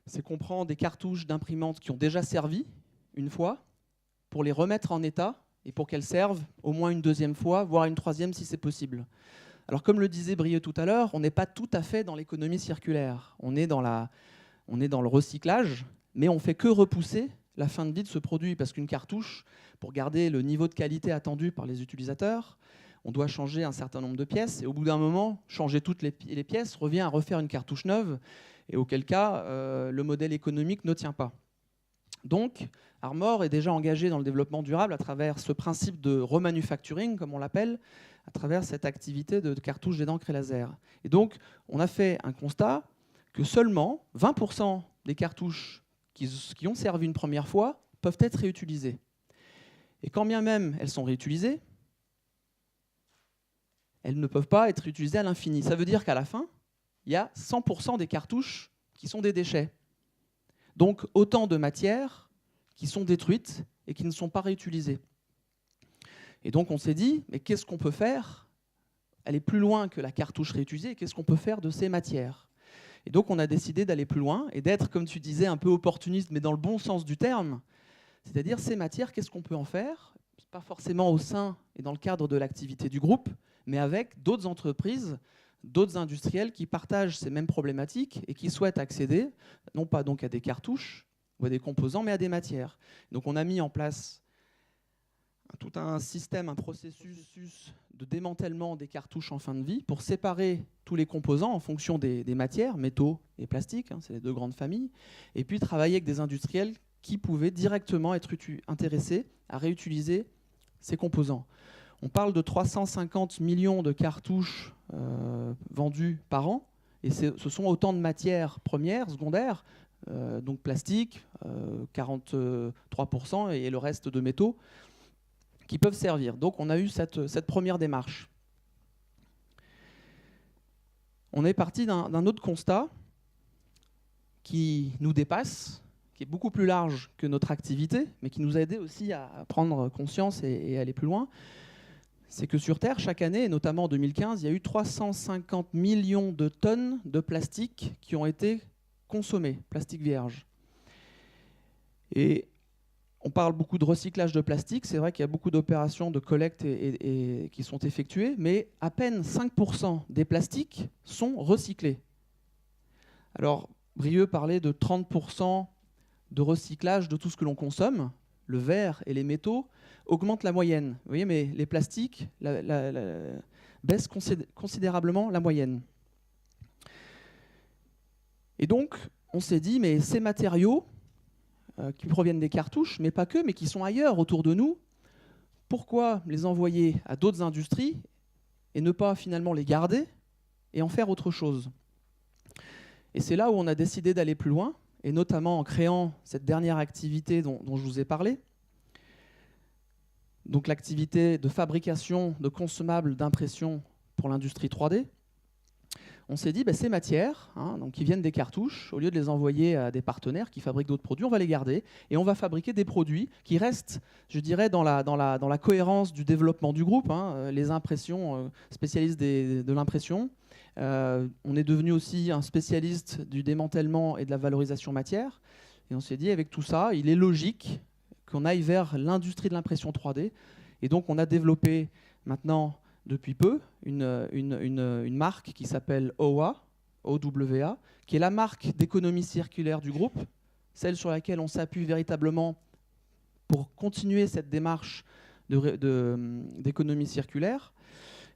c'est qu'on prend des cartouches d'imprimantes qui ont déjà servi une fois pour les remettre en état et pour qu'elles servent au moins une deuxième fois, voire une troisième si c'est possible. Alors comme le disait Brieux tout à l'heure, on n'est pas tout à fait dans l'économie circulaire. On est dans le recyclage, mais on ne fait que repousser la fin de vie de ce produit, parce qu'une cartouche, pour garder le niveau de qualité attendu par les utilisateurs, on doit changer un certain nombre de pièces, et au bout d'un moment, changer toutes les pièces revient à refaire une cartouche neuve, et auquel cas, le modèle économique ne tient pas. Donc, Armor est déjà engagé dans le développement durable à travers ce principe de remanufacturing, comme on l'appelle, à travers cette activité de cartouches et d'encre et laser. Et donc, on a fait un constat que seulement 20% des cartouches qui ont servi une première fois peuvent être réutilisées. Et quand bien même elles sont réutilisées, elles ne peuvent pas être utilisées à l'infini. Ça veut dire qu'à la fin, il y a 100% des cartouches qui sont des déchets. Donc autant de matières qui sont détruites et qui ne sont pas réutilisées. Et donc on s'est dit, mais qu'est-ce qu'on peut faire ? Aller plus loin que la cartouche réutilisée, qu'est-ce qu'on peut faire de ces matières ? Et donc on a décidé d'aller plus loin et d'être, comme tu disais, un peu opportuniste, mais dans le bon sens du terme. C'est-à-dire ces matières, qu'est-ce qu'on peut en faire ? Pas forcément au sein et dans le cadre de l'activité du groupe, mais avec d'autres entreprises, d'autres industriels qui partagent ces mêmes problématiques et qui souhaitent accéder, non pas donc à des cartouches ou à des composants, mais à des matières. Donc on a mis en place tout un système, un processus de démantèlement des cartouches en fin de vie pour séparer tous les composants en fonction des matières, métaux et plastiques, c'est les deux grandes familles, et puis travailler avec des industriels qui pouvaient directement être intéressés à réutiliser ces composants. On parle de 350 millions de cartouches vendues par an, et ce sont autant de matières premières, secondaires, donc plastique, 43%, et le reste de métaux, qui peuvent servir. Donc on a eu cette première démarche. On est parti d'un autre constat qui nous dépasse, qui est beaucoup plus large que notre activité, mais qui nous a aidé aussi à prendre conscience et aller plus loin. C'est que sur Terre, chaque année, et notamment en 2015, il y a eu 350 millions de tonnes de plastique qui ont été consommées, plastique vierge. Et on parle beaucoup de recyclage de plastique. C'est vrai qu'il y a beaucoup d'opérations de collecte qui sont effectuées, mais à peine 5% des plastiques sont recyclés. Alors, Brieux parlait de 30% de recyclage de tout ce que l'on consomme. Le verre et les métaux augmentent la moyenne. Vous voyez, mais les plastiques baissent considérablement la moyenne. Et donc, on s'est dit, mais ces matériaux qui proviennent des cartouches, mais pas que, mais qui sont ailleurs autour de nous, pourquoi les envoyer à d'autres industries et ne pas finalement les garder et en faire autre chose ? Et c'est là où on a décidé d'aller plus loin, et notamment en créant cette dernière activité dont je vous ai parlé, donc l'activité de fabrication de consommables d'impression pour l'industrie 3D. On s'est dit, ces matières, donc qui viennent des cartouches, au lieu de les envoyer à des partenaires qui fabriquent d'autres produits, on va les garder et on va fabriquer des produits qui restent, je dirais, dans la cohérence du développement du groupe. Les impressions, spécialistes de l'impression. On est devenu aussi un spécialiste du démantèlement et de la valorisation matière. Et on s'est dit, avec tout ça, il est logique qu'on aille vers l'industrie de l'impression 3D. Et donc, on a développé maintenant, depuis peu, une marque qui s'appelle OWA, qui est la marque d'économie circulaire du groupe, celle sur laquelle on s'appuie véritablement pour continuer cette démarche d'économie circulaire.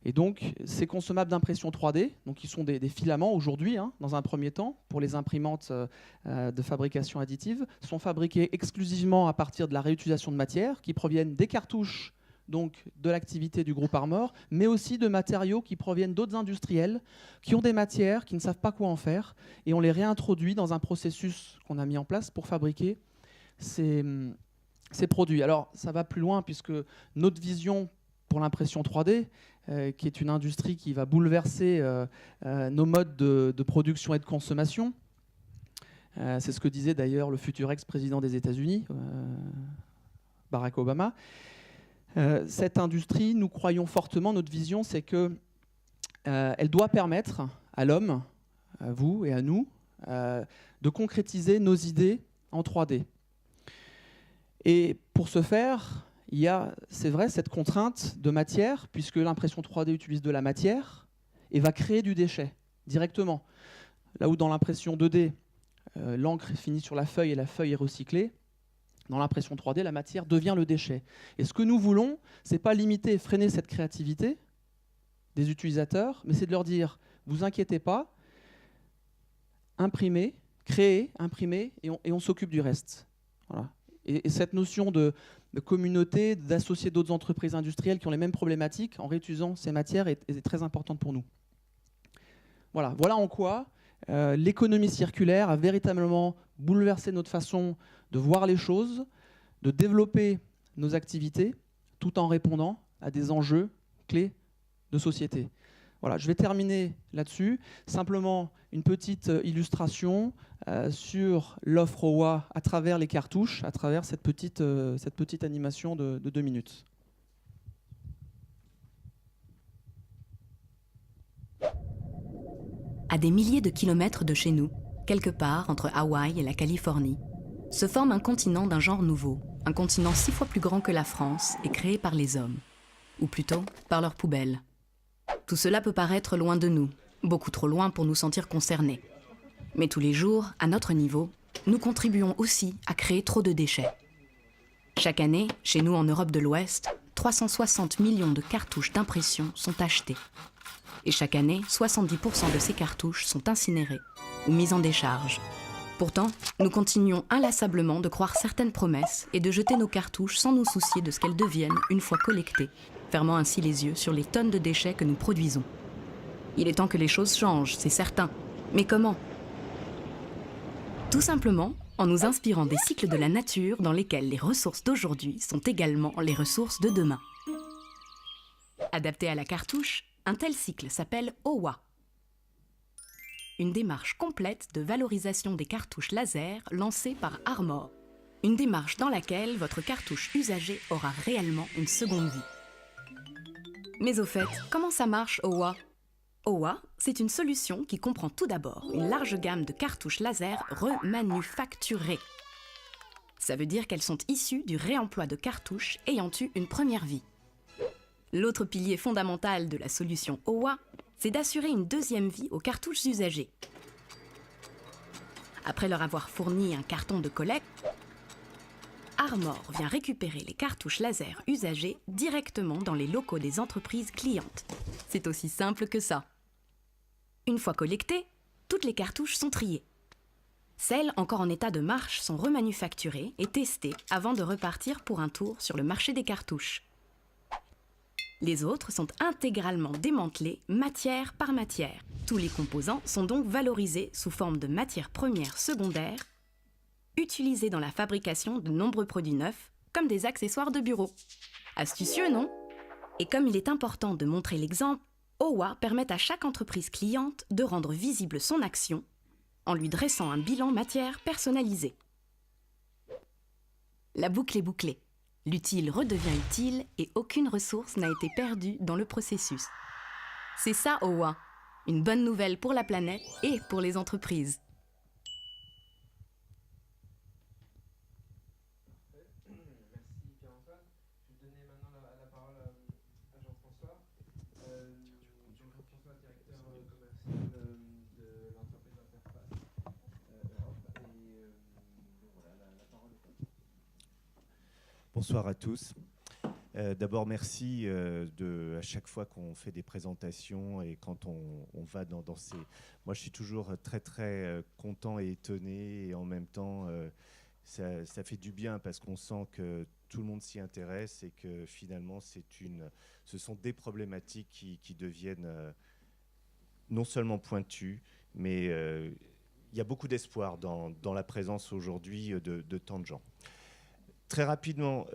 Et donc, ces consommables d'impression 3D, donc qui sont des filaments aujourd'hui, dans un premier temps, pour les imprimantes de fabrication additive, sont fabriqués exclusivement à partir de la réutilisation de matières qui proviennent des cartouches, donc de l'activité du groupe Armor, mais aussi de matériaux qui proviennent d'autres industriels, qui ont des matières, qui ne savent pas quoi en faire, et on les réintroduit dans un processus qu'on a mis en place pour fabriquer ces produits. Alors, ça va plus loin, puisque notre vision pour l'impression 3D, qui est une industrie qui va bouleverser nos modes de production et de consommation. C'est ce que disait d'ailleurs le futur ex-président des États-Unis, Barack Obama. Cette industrie, nous croyons fortement, notre vision, c'est que elle doit permettre à l'homme, à vous et à nous, de concrétiser nos idées en 3D. Et pour ce faire, il y a, c'est vrai, cette contrainte de matière, puisque l'impression 3D utilise de la matière et va créer du déchet directement. Là où dans l'impression 2D, l'encre finit sur la feuille et la feuille est recyclée, dans l'impression 3D, la matière devient le déchet. Et ce que nous voulons, c'est pas limiter et freiner cette créativité des utilisateurs, mais c'est de leur dire, vous inquiétez pas, imprimez, créez, imprimez, et on s'occupe du reste. Voilà. Et cette notion de communauté, d'associer d'autres entreprises industrielles qui ont les mêmes problématiques en réutilisant ces matières est très importante pour nous. Voilà en quoi l'économie circulaire a véritablement bouleversé notre façon de voir les choses, de développer nos activités, tout en répondant à des enjeux clés de société. Voilà, je vais terminer là-dessus. Simplement une petite illustration sur l'offre OWA à travers les cartouches, à travers cette petite animation de 2 minutes. À des milliers de kilomètres de chez nous, quelque part entre Hawaï et la Californie, se forme un continent d'un genre nouveau, un continent 6 fois plus grand que la France et créé par les hommes, ou plutôt par leurs poubelles. Tout cela peut paraître loin de nous, beaucoup trop loin pour nous sentir concernés. Mais tous les jours, à notre niveau, nous contribuons aussi à créer trop de déchets. Chaque année, chez nous en Europe de l'Ouest, 360 millions de cartouches d'impression sont achetées. Et chaque année, 70% de ces cartouches sont incinérées ou mises en décharge. Pourtant, nous continuons inlassablement de croire certaines promesses et de jeter nos cartouches sans nous soucier de ce qu'elles deviennent une fois collectées, fermant ainsi les yeux sur les tonnes de déchets que nous produisons. Il est temps que les choses changent, c'est certain. Mais comment ? Tout simplement en nous inspirant des cycles de la nature dans lesquels les ressources d'aujourd'hui sont également les ressources de demain. Adapté à la cartouche, un tel cycle s'appelle OWA. Une démarche complète de valorisation des cartouches laser lancée par Armor. Une démarche dans laquelle votre cartouche usagée aura réellement une seconde vie. Mais au fait, comment ça marche OWA ? OWA, c'est une solution qui comprend tout d'abord une large gamme de cartouches laser remanufacturées. Ça veut dire qu'elles sont issues du réemploi de cartouches ayant eu une première vie. L'autre pilier fondamental de la solution OWA, c'est d'assurer une deuxième vie aux cartouches usagées. Après leur avoir fourni un carton de collecte, Armor vient récupérer les cartouches laser usagées directement dans les locaux des entreprises clientes. C'est aussi simple que ça. Une fois collectées, toutes les cartouches sont triées. Celles encore en état de marche sont remanufacturées et testées avant de repartir pour un tour sur le marché des cartouches. Les autres sont intégralement démantelés matière par matière. Tous les composants sont donc valorisés sous forme de matières premières secondaires, utilisées dans la fabrication de nombreux produits neufs, comme des accessoires de bureau. Astucieux, non ? Et comme il est important de montrer l'exemple, OWA permet à chaque entreprise cliente de rendre visible son action en lui dressant un bilan matière personnalisé. La boucle est bouclée. L'utile redevient utile et aucune ressource n'a été perdue dans le processus. C'est ça, OWA. Une bonne nouvelle pour la planète et pour les entreprises. Merci Pierre-Antoine. Je vais donner maintenant la parole à Jean-François. Jean-François, directeur commercial de l'entreprise Interface Europe. Et voilà, la parole est à vous. Bonsoir à tous. D'abord, merci à chaque fois qu'on fait des présentations et quand on va dans ces... Moi, je suis toujours très, très content et étonné. Et en même temps, ça fait du bien parce qu'on sent que tout le monde s'y intéresse et que finalement, ce sont des problématiques qui deviennent non seulement pointues, mais il y a beaucoup d'espoir dans la présence aujourd'hui de tant de gens. Très rapidement,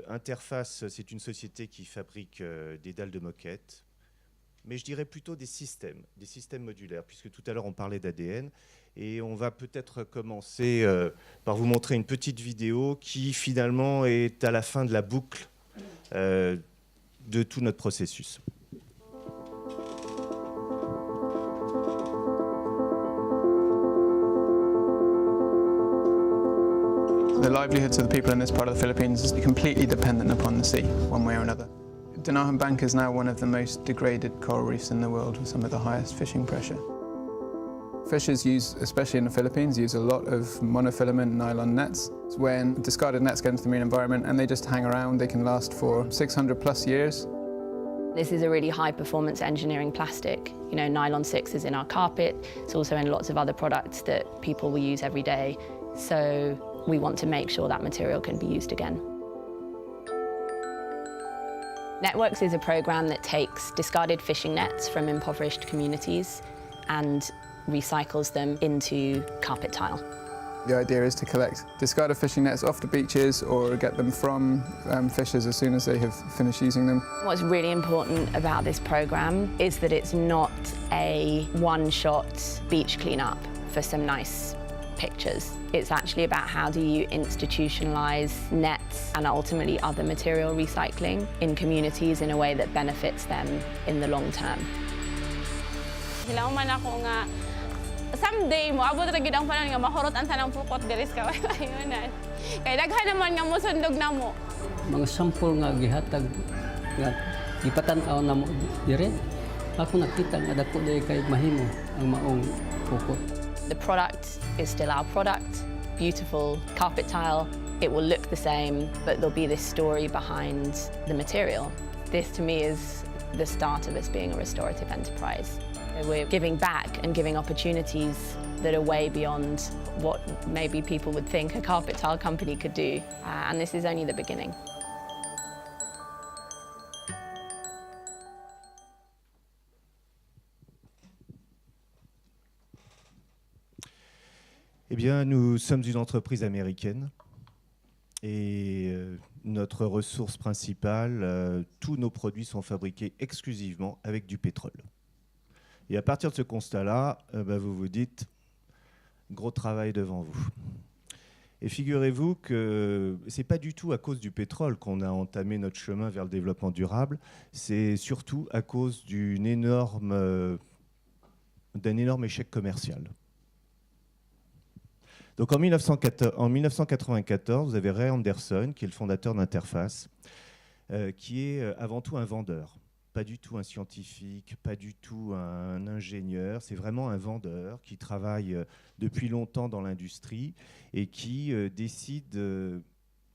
Interface, c'est une société qui fabrique des dalles de moquette mais je dirais plutôt des systèmes modulaires, puisque tout à l'heure on parlait d'ADN, et on va peut-être commencer par vous montrer une petite vidéo qui finalement est à la fin de la boucle de tout notre processus. The livelihoods of the people in this part of the Philippines is completely dependent upon the sea, one way or another. Dinahan Bank is now one of the most degraded coral reefs in the world with some of the highest fishing pressure. Fishers use, especially in the Philippines, use a lot of monofilament nylon nets. When discarded nets get into the marine environment and they just hang around, they can last for 600 plus years. This is a really high performance engineering plastic. You know, nylon 6 is in our carpet. It's also in lots of other products that people will use every day. So we want to make sure that material can be used again. Networks is a program that takes discarded fishing nets from impoverished communities and recycles them into carpet tile. The idea is to collect discarded fishing nets off the beaches or get them from fishers as soon as they have finished using them. What's really important about this program is that it's not a one-shot beach cleanup for some nice pictures. It's actually about how do you institutionalize nets and ultimately other material recycling in communities in a way that benefits them in the long term. Hilaw man ako nga someday mo abot ra gid ang panan nga mahurot ang tanang pukot diri sa kayunan. Kay daghan naman nga mosundog namo. Mga sample nga gihatag nga ipatan-aw namo dire. Ako nakita nga dako day kay mahimo ang maong pukot. The product is still our product, beautiful carpet tile. It will look the same, but there'll be this story behind the material. This to me is the start of us being a restorative enterprise. We're giving back and giving opportunities that are way beyond what maybe people would think a carpet tile company could do. And this is only the beginning. Eh bien, nous sommes une entreprise américaine et notre ressource principale, tous nos produits sont fabriqués exclusivement avec du pétrole. Et à partir de ce constat-là, vous vous dites, gros travail devant vous. Et figurez-vous que ce n'est pas du tout à cause du pétrole qu'on a entamé notre chemin vers le développement durable, c'est surtout à cause d'un énorme échec commercial. Donc en 1994, vous avez Ray Anderson, qui est le fondateur d'Interface, qui est avant tout un vendeur, pas du tout un scientifique, pas du tout un ingénieur, c'est vraiment un vendeur qui travaille depuis longtemps dans l'industrie et qui décide,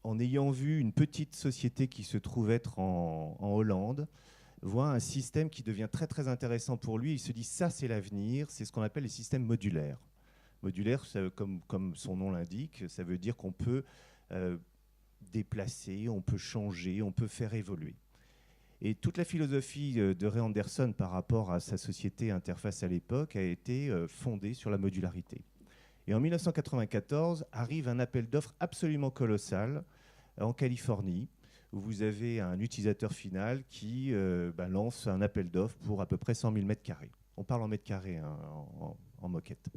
en ayant vu une petite société qui se trouve être en Hollande, voit un système qui devient très très intéressant pour lui. Il se dit ça c'est l'avenir, c'est ce qu'on appelle les systèmes modulaires. Modulaire, comme son nom l'indique, ça veut dire qu'on peut déplacer, on peut changer, on peut faire évoluer. Et toute la philosophie de Ray Anderson par rapport à sa société Interface à l'époque a été fondée sur la modularité. Et en 1994 arrive un appel d'offres absolument colossal en Californie, où vous avez un utilisateur final qui lance un appel d'offres pour à peu près 100 000 mètres carrés. On parle en mètres carrés hein, en moquette.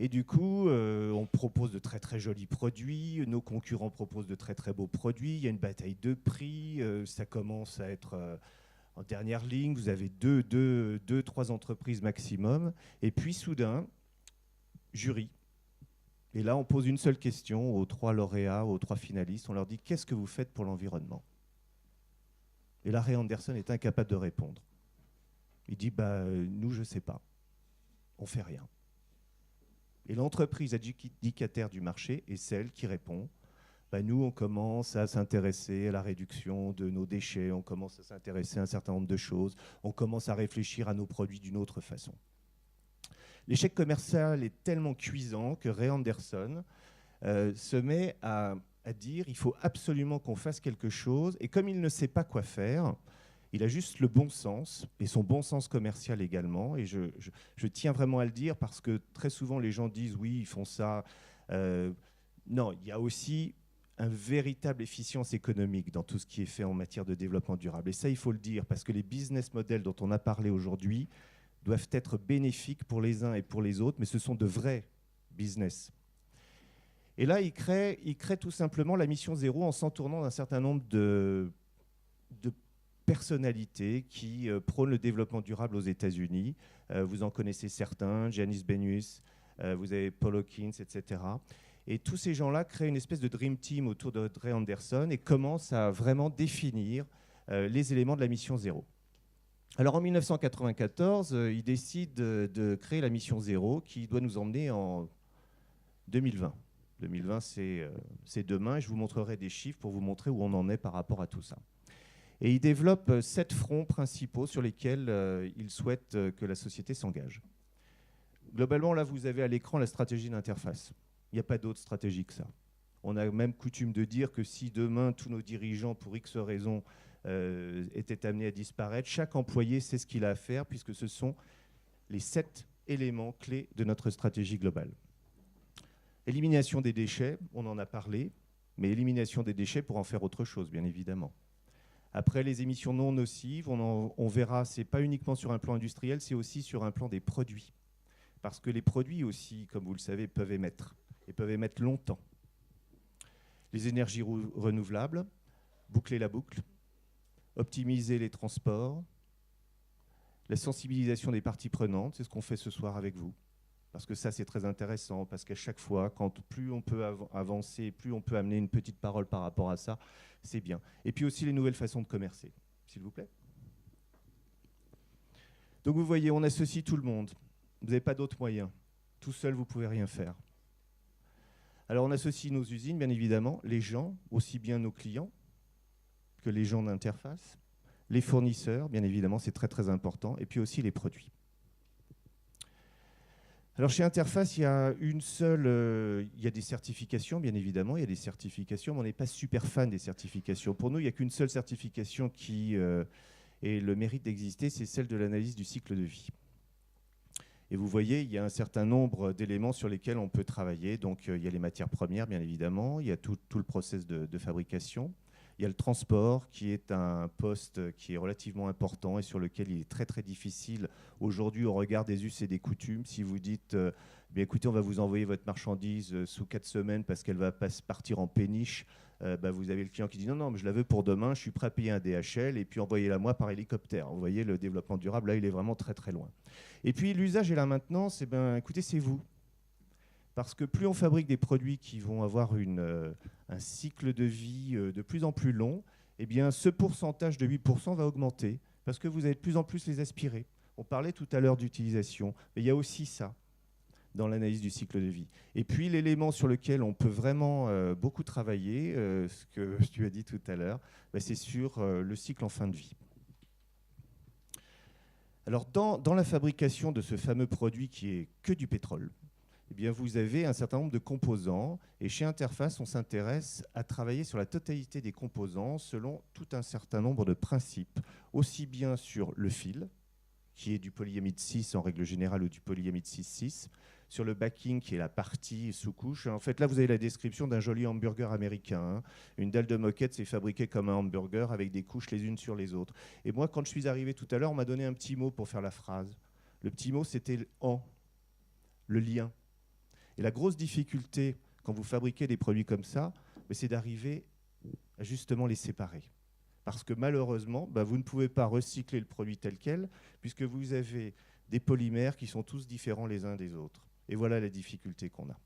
Et du coup, on propose de très très jolis produits, nos concurrents proposent de très très beaux produits, il y a une bataille de prix, ça commence à être en dernière ligne, vous avez deux, trois entreprises maximum, et puis soudain, jury. Et là, on pose une seule question aux 3 lauréats, aux 3 finalistes, on leur dit « Qu'est-ce que vous faites pour l'environnement ?» Et là, Ray Anderson est incapable de répondre. Il dit « Nous, je ne sais pas, on ne fait rien. » Et l'entreprise adjudicataire du marché est celle qui répond nous, on commence à s'intéresser à la réduction de nos déchets, on commence à s'intéresser à un certain nombre de choses, on commence à réfléchir à nos produits d'une autre façon. L'échec commercial est tellement cuisant que Ray Anderson se met à dire il faut absolument qu'on fasse quelque chose, et comme il ne sait pas quoi faire, il a juste le bon sens, et son bon sens commercial également. Et je tiens vraiment à le dire parce que très souvent les gens disent oui, ils font ça. Non, il y a aussi une véritable efficience économique dans tout ce qui est fait en matière de développement durable. Et ça, il faut le dire, parce que les business models dont on a parlé aujourd'hui doivent être bénéfiques pour les uns et pour les autres, mais ce sont de vrais business. Et là, il crée tout simplement la mission zéro en s'entournant d'un certain nombre de personnalités qui prônent le développement durable aux États-Unis. Vous en connaissez certains, Janice Benius, vous avez Paul Hawkins, etc. Et tous ces gens-là créent une espèce de dream team autour de Ray Anderson et commencent à vraiment définir les éléments de la mission zéro. Alors en 1994, ils décident de créer la mission zéro qui doit nous emmener en 2020. 2020, c'est demain, et je vous montrerai des chiffres pour vous montrer où on en est par rapport à tout ça. Et ils développent 7 fronts principaux sur lesquels ils souhaitent que la société s'engage. Globalement, là, vous avez à l'écran la stratégie d'interface. Il n'y a pas d'autre stratégie que ça. On a même coutume de dire que si demain, tous nos dirigeants, pour X raisons, étaient amenés à disparaître, chaque employé sait ce qu'il a à faire, puisque ce sont les 7 éléments clés de notre stratégie globale. Élimination des déchets, on en a parlé, mais élimination des déchets pour en faire autre chose, bien évidemment. Après, les émissions non nocives, on verra, ce n'est pas uniquement sur un plan industriel, c'est aussi sur un plan des produits. Parce que les produits aussi, comme vous le savez, peuvent émettre, et peuvent émettre longtemps. Les énergies renouvelables, boucler la boucle, optimiser les transports, la sensibilisation des parties prenantes, c'est ce qu'on fait ce soir avec vous. Parce que ça, c'est très intéressant, parce qu'à chaque fois, plus on peut avancer, plus on peut amener une petite parole par rapport à ça, c'est bien. Et puis aussi les nouvelles façons de commercer, s'il vous plaît. Donc vous voyez, on associe tout le monde. Vous n'avez pas d'autres moyens. Tout seul, vous ne pouvez rien faire. Alors on associe nos usines, bien évidemment, les gens, aussi bien nos clients que les gens d'interface, les fournisseurs, bien évidemment, c'est très très important, et puis aussi les produits. Alors chez Interface, il y a il y a des certifications, bien évidemment, il y a des certifications, mais on n'est pas super fan des certifications. Pour nous, il n'y a qu'une seule certification qui ait le mérite d'exister, c'est celle de l'analyse du cycle de vie. Et vous voyez, il y a un certain nombre d'éléments sur lesquels on peut travailler. Donc il y a les matières premières, bien évidemment, il y a tout le process de fabrication. Il y a le transport qui est un poste qui est relativement important et sur lequel il est très très difficile aujourd'hui au regard des us et des coutumes. Si vous dites, bien, écoutez, on va vous envoyer votre marchandise sous 4 semaines parce qu'elle va partir en péniche, vous avez le client qui dit non, mais je la veux pour demain, je suis prêt à payer un DHL et puis envoyez-la moi par hélicoptère. Vous voyez, le développement durable, là, il est vraiment très très loin. Et puis l'usage et la maintenance, écoutez, c'est vous. Parce que plus on fabrique des produits qui vont avoir un cycle de vie de plus en plus long, eh bien ce pourcentage de 8% va augmenter parce que vous allez de plus en plus les aspirer. On parlait tout à l'heure d'utilisation, mais il y a aussi ça dans l'analyse du cycle de vie. Et puis l'élément sur lequel on peut vraiment beaucoup travailler, ce que tu as dit tout à l'heure, c'est sur le cycle en fin de vie. Alors dans la fabrication de ce fameux produit qui est que du pétrole, eh bien, vous avez un certain nombre de composants. Et chez Interface, on s'intéresse à travailler sur la totalité des composants selon tout un certain nombre de principes, aussi bien sur le fil, qui est du polyamide 6 en règle générale ou du polyamide 6,6, sur le backing, qui est la partie sous-couche. En fait, là, vous avez la description d'un joli hamburger américain. Une dalle de moquette, c'est fabriqué comme un hamburger avec des couches les unes sur les autres. Et moi, quand je suis arrivé tout à l'heure, on m'a donné un petit mot pour faire la phrase. Le petit mot, c'était le « en », le lien. Et la grosse difficulté, quand vous fabriquez des produits comme ça, c'est d'arriver à justement les séparer. Parce que malheureusement, vous ne pouvez pas recycler le produit tel quel, puisque vous avez des polymères qui sont tous différents les uns des autres. Et voilà la difficulté qu'on a.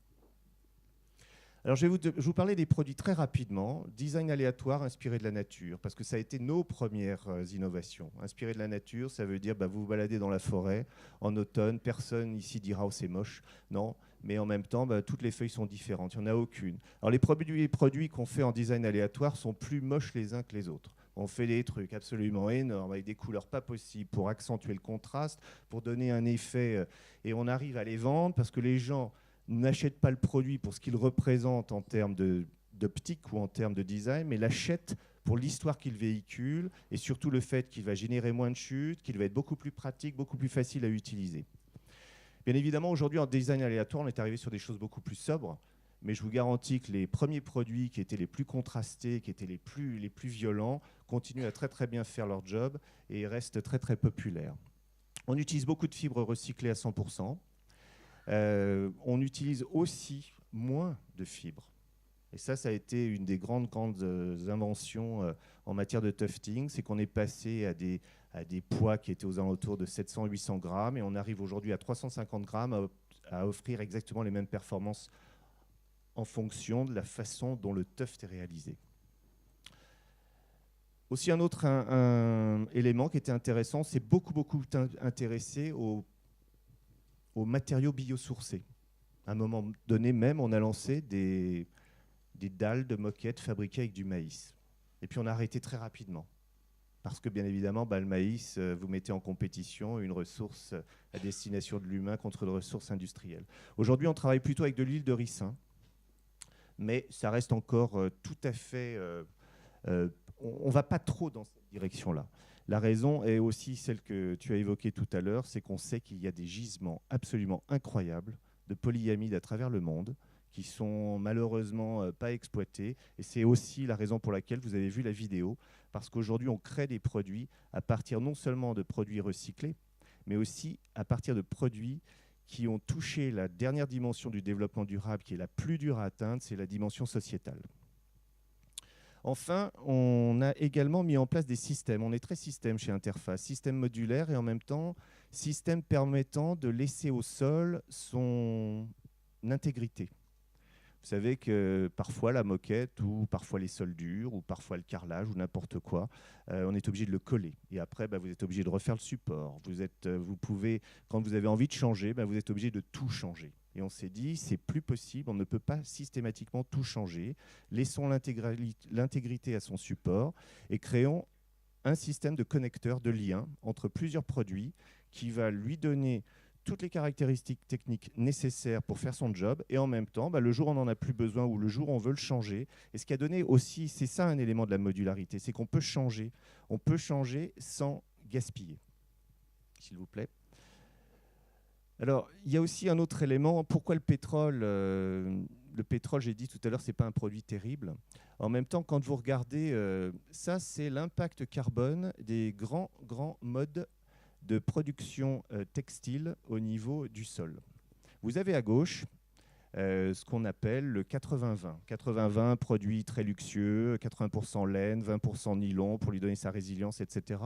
Alors je vais vous parler des produits très rapidement. Design aléatoire inspiré de la nature, parce que ça a été nos premières innovations. Inspiré de la nature, ça veut dire vous vous baladez dans la forêt en automne, personne ici dira « oh c'est moche ». Non, mais en même temps, toutes les feuilles sont différentes, il n'y en a aucune. Alors les produits qu'on fait en design aléatoire sont plus moches les uns que les autres. On fait des trucs absolument énormes, avec des couleurs pas possibles, pour accentuer le contraste, pour donner un effet, et on arrive à les vendre, parce que les gens n'achètent pas le produit pour ce qu'il représente en termes d'optique ou en termes de design, mais l'achètent pour l'histoire qu'il véhicule, et surtout le fait qu'il va générer moins de chutes, qu'il va être beaucoup plus pratique, beaucoup plus facile à utiliser. Bien évidemment, aujourd'hui, en design aléatoire, on est arrivé sur des choses beaucoup plus sobres. Mais je vous garantis que les premiers produits qui étaient les plus contrastés, qui étaient les plus violents, continuent à très très bien faire leur job et restent très très populaires. On utilise beaucoup de fibres recyclées à 100%. On utilise aussi moins de fibres. Et ça a été une des grandes inventions en matière de tufting, c'est qu'on est passé à des poids qui étaient aux alentours de 700-800 grammes et on arrive aujourd'hui à 350 grammes à offrir exactement les mêmes performances en fonction de la façon dont le tuft est réalisé. Aussi un autre élément qui était intéressant, c'est beaucoup intéressé aux matériaux biosourcés. À un moment donné même, on a lancé des dalles de moquette fabriquées avec du maïs. Et puis on a arrêté très rapidement. Parce que bien évidemment, le maïs, vous mettez en compétition une ressource à destination de l'humain contre une ressource industrielle. Aujourd'hui, on travaille plutôt avec de l'huile de ricin. Mais ça reste encore tout à fait... on ne va pas trop dans cette direction-là. La raison est aussi celle que tu as évoquée tout à l'heure, c'est qu'on sait qu'il y a des gisements absolument incroyables de polyamide à travers le monde qui sont malheureusement pas exploités. Et c'est aussi la raison pour laquelle vous avez vu la vidéo, parce qu'aujourd'hui, on crée des produits à partir non seulement de produits recyclés, mais aussi à partir de produits qui ont touché la dernière dimension du développement durable, qui est la plus dure à atteindre, c'est la dimension sociétale. Enfin, on a également mis en place des systèmes. On est très système chez Interface, système modulaire et en même temps, système permettant de laisser au sol son intégrité. Vous savez que parfois la moquette ou parfois les sols durs ou parfois le carrelage ou n'importe quoi, on est obligé de le coller. Et après, vous êtes obligé de refaire le support. Vous pouvez, quand vous avez envie de changer, vous êtes obligé de tout changer. Et on s'est dit, c'est plus possible, on ne peut pas systématiquement tout changer. Laissons l'intégrité à son support et créons un système de connecteurs, de liens entre plusieurs produits qui va lui donner toutes les caractéristiques techniques nécessaires pour faire son job et en même temps, le jour où on n'en a plus besoin ou le jour où on veut le changer. Et ce qui a donné aussi, c'est ça un élément de la modularité, c'est qu'on peut changer. On peut changer sans gaspiller. S'il vous plaît. Alors, il y a aussi un autre élément. Pourquoi le pétrole Le pétrole, j'ai dit tout à l'heure, ce n'est pas un produit terrible. En même temps, quand vous regardez, ça, c'est l'impact carbone des grands modes de production textile au niveau du sol. Vous avez à gauche ce qu'on appelle le 80-20. 80-20, produit très luxueux, 80% laine, 20% nylon pour lui donner sa résilience, etc.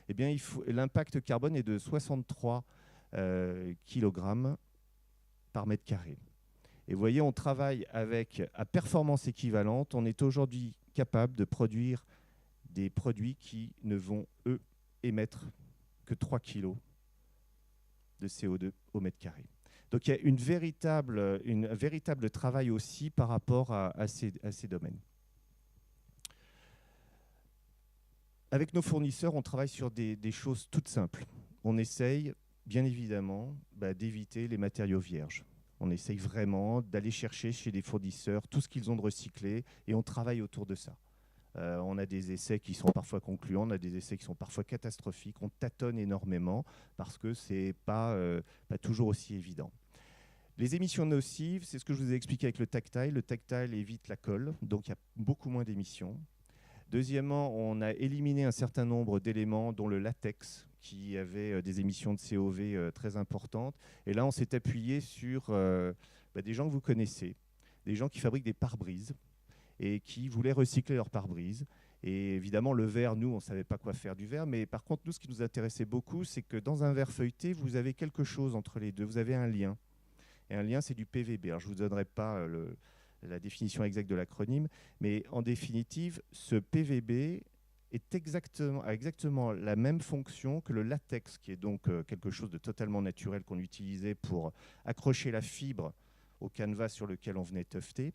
Eh bien, l'impact carbone est de 63 kg par mètre carré. Et vous voyez, on travaille avec, à performance équivalente, on est aujourd'hui capable de produire des produits qui ne vont, eux, émettre que 3 kg de CO2 au mètre carré. Donc il y a un véritable travail aussi par rapport à ces domaines. Avec nos fournisseurs, on travaille sur des choses toutes simples. On essaye, bien évidemment, d'éviter les matériaux vierges. On essaye vraiment d'aller chercher chez les fournisseurs tout ce qu'ils ont de recyclé et on travaille autour de ça. On a des essais qui sont parfois concluants, on a des essais qui sont parfois catastrophiques, on tâtonne énormément parce que ce n'est pas toujours aussi évident. Les émissions nocives, c'est ce que je vous ai expliqué avec le tactile. Le tactile évite la colle, donc il y a beaucoup moins d'émissions. Deuxièmement, on a éliminé un certain nombre d'éléments, dont le latex, qui avait des émissions de COV très importantes. Et là, on s'est appuyé sur des gens que vous connaissez, des gens qui fabriquent des pare-brises et qui voulaient recycler leurs pare-brises. Et évidemment, le verre, nous, on ne savait pas quoi faire du verre. Mais par contre, nous, ce qui nous intéressait beaucoup, c'est que dans un verre feuilleté, vous avez quelque chose entre les deux. Vous avez un lien. Et un lien, c'est du PVB. Alors, je ne vous donnerai pas la définition exacte de l'acronyme, mais en définitive, ce PVB a exactement la même fonction que le latex, qui est donc quelque chose de totalement naturel qu'on utilisait pour accrocher la fibre au canevas sur lequel on venait tufter.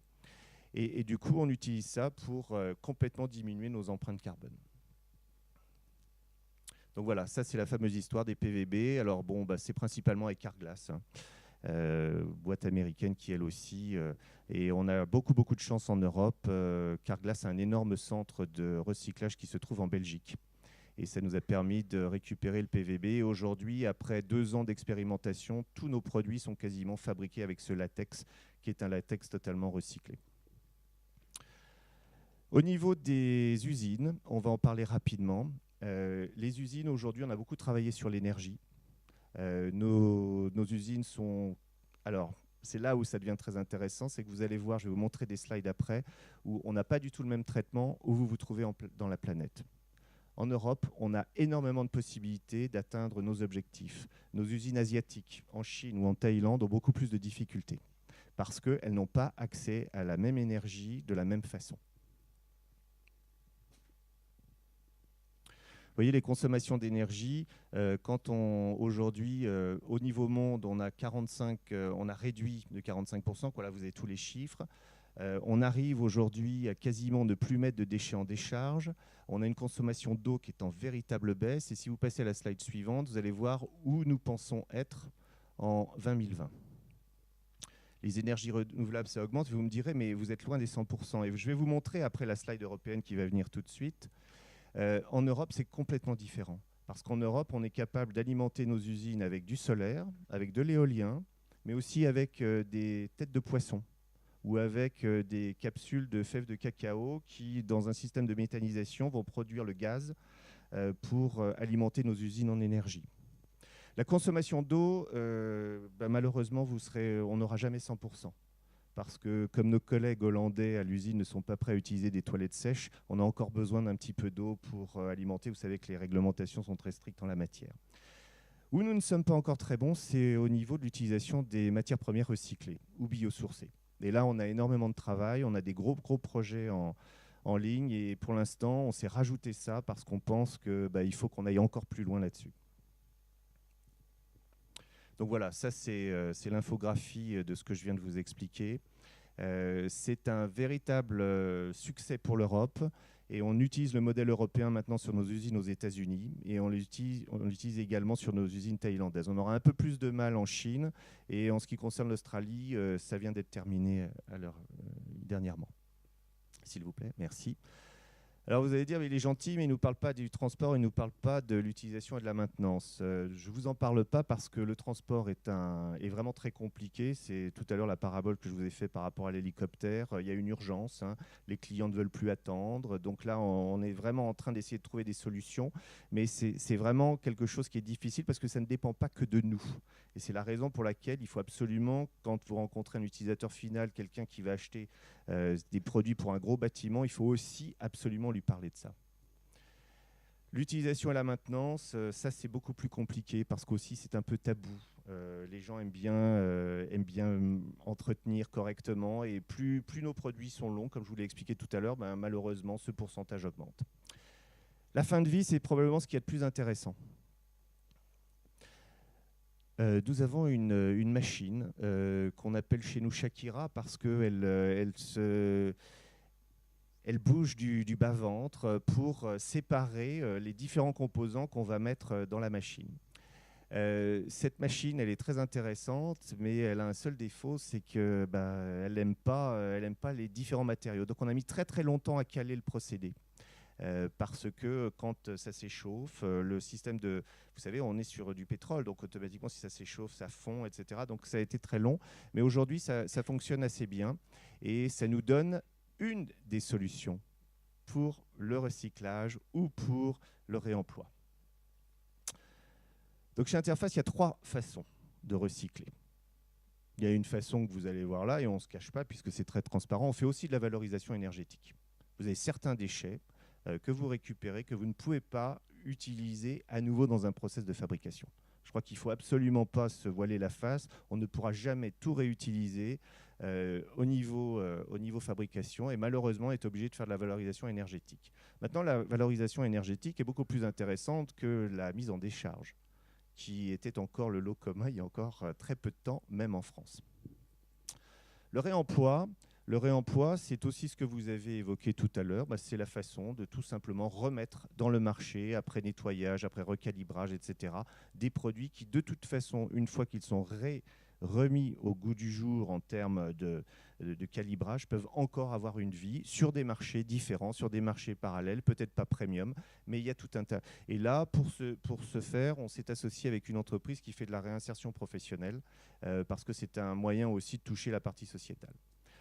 Et du coup, on utilise ça pour complètement diminuer nos empreintes carbone. Donc voilà, ça c'est la fameuse histoire des PVB. Alors bon, c'est principalement avec Carglass, boîte américaine qui elle aussi. Et on a beaucoup de chance en Europe. Carglass a un énorme centre de recyclage qui se trouve en Belgique. Et ça nous a permis de récupérer le PVB. Et aujourd'hui, après 2 ans d'expérimentation, tous nos produits sont quasiment fabriqués avec ce latex, qui est un latex totalement recyclé. Au niveau des usines, on va en parler rapidement. Les usines, aujourd'hui, on a beaucoup travaillé sur l'énergie. Nos usines sont... Alors, c'est là où ça devient très intéressant, c'est que vous allez voir, je vais vous montrer des slides après, où on n'a pas du tout le même traitement où vous vous trouvez dans la planète. En Europe, on a énormément de possibilités d'atteindre nos objectifs. Nos usines asiatiques, en Chine ou en Thaïlande, ont beaucoup plus de difficultés parce qu'elles n'ont pas accès à la même énergie de la même façon. Vous voyez les consommations d'énergie, quand aujourd'hui, au niveau monde, on a réduit de 45%, voilà, vous avez tous les chiffres. On arrive aujourd'hui à quasiment ne plus mettre de déchets en décharge. On a une consommation d'eau qui est en véritable baisse. Et si vous passez à la slide suivante, vous allez voir où nous pensons être en 2020. Les énergies renouvelables, ça augmente. Vous me direz, mais vous êtes loin des 100%. Et je vais vous montrer après la slide européenne qui va venir tout de suite. En Europe, c'est complètement différent. Parce qu'en Europe, on est capable d'alimenter nos usines avec du solaire, avec de l'éolien, mais aussi avec des têtes de poisson ou avec des capsules de fèves de cacao qui, dans un système de méthanisation, vont produire le gaz pour alimenter nos usines en énergie. La consommation d'eau, malheureusement, on n'aura jamais 100%. Parce que, comme nos collègues hollandais à l'usine ne sont pas prêts à utiliser des toilettes sèches, on a encore besoin d'un petit peu d'eau pour alimenter. Vous savez que les réglementations sont très strictes en la matière. Où nous ne sommes pas encore très bons, c'est au niveau de l'utilisation des matières premières recyclées ou biosourcées. Et là, on a énormément de travail, on a des gros projets en ligne, et pour l'instant, on s'est rajouté ça parce qu'on pense qu'il faut qu'on aille encore plus loin là-dessus. Donc voilà, ça c'est l'infographie de ce que je viens de vous expliquer. C'est un véritable succès pour l'Europe, et on utilise le modèle européen maintenant sur nos usines aux États-Unis, et on l'utilise également sur nos usines thaïlandaises. On aura un peu plus de mal en Chine, et en ce qui concerne l'Australie, ça vient d'être terminé dernièrement. S'il vous plaît, merci. Alors vous allez dire, mais il est gentil, mais il ne nous parle pas du transport, il ne nous parle pas de l'utilisation et de la maintenance. Je ne vous en parle pas parce que le transport est vraiment très compliqué. C'est tout à l'heure la parabole que je vous ai faite par rapport à l'hélicoptère. Il y a une urgence, hein. Les clients ne veulent plus attendre. Donc là, on est vraiment en train d'essayer de trouver des solutions. Mais c'est vraiment quelque chose qui est difficile parce que ça ne dépend pas que de nous. Et c'est la raison pour laquelle il faut absolument, quand vous rencontrez un utilisateur final, quelqu'un qui va acheter des produits pour un gros bâtiment, il faut aussi absolument lui parler de ça. L'utilisation et la maintenance, ça c'est beaucoup plus compliqué parce qu'aussi c'est un peu tabou. Les gens aiment bien entretenir correctement, et plus nos produits sont longs, comme je vous l'ai expliqué tout à l'heure, malheureusement ce pourcentage augmente. La fin de vie, c'est probablement ce qui est le plus intéressant. Nous avons une machine qu'on appelle chez nous Shakira parce qu'elle bouge du bas-ventre pour séparer les différents composants qu'on va mettre dans la machine. Cette machine, elle est très intéressante, mais elle a un seul défaut, c'est qu'elle n'aime pas les différents matériaux. Donc on a mis très très longtemps à caler le procédé. Parce que quand ça s'échauffe, le système de... Vous savez, on est sur du pétrole, donc automatiquement, si ça s'échauffe, ça fond, etc. Donc ça a été très long. Mais aujourd'hui, ça fonctionne assez bien. Et ça nous donne une des solutions pour le recyclage ou pour le réemploi. Donc chez Interface, il y a 3 façons de recycler. Il y a une façon que vous allez voir là, et on ne se cache pas, puisque c'est très transparent. On fait aussi de la valorisation énergétique. Vous avez certains déchets que vous récupérez, que vous ne pouvez pas utiliser à nouveau dans un process de fabrication. Je crois qu'il ne faut absolument pas se voiler la face. On ne pourra jamais tout réutiliser au niveau fabrication, et malheureusement, on est obligé de faire de la valorisation énergétique. Maintenant, la valorisation énergétique est beaucoup plus intéressante que la mise en décharge, qui était encore le lot commun il y a encore très peu de temps, même en France. Le réemploi, c'est aussi ce que vous avez évoqué tout à l'heure. C'est la façon de tout simplement remettre dans le marché, après nettoyage, après recalibrage, etc., des produits qui, de toute façon, une fois qu'ils sont remis au goût du jour en termes de calibrage, peuvent encore avoir une vie sur des marchés différents, sur des marchés parallèles, peut-être pas premium, mais il y a tout un tas. Et là, pour ce faire, on s'est associé avec une entreprise qui fait de la réinsertion professionnelle, parce que c'est un moyen aussi de toucher la partie sociétale.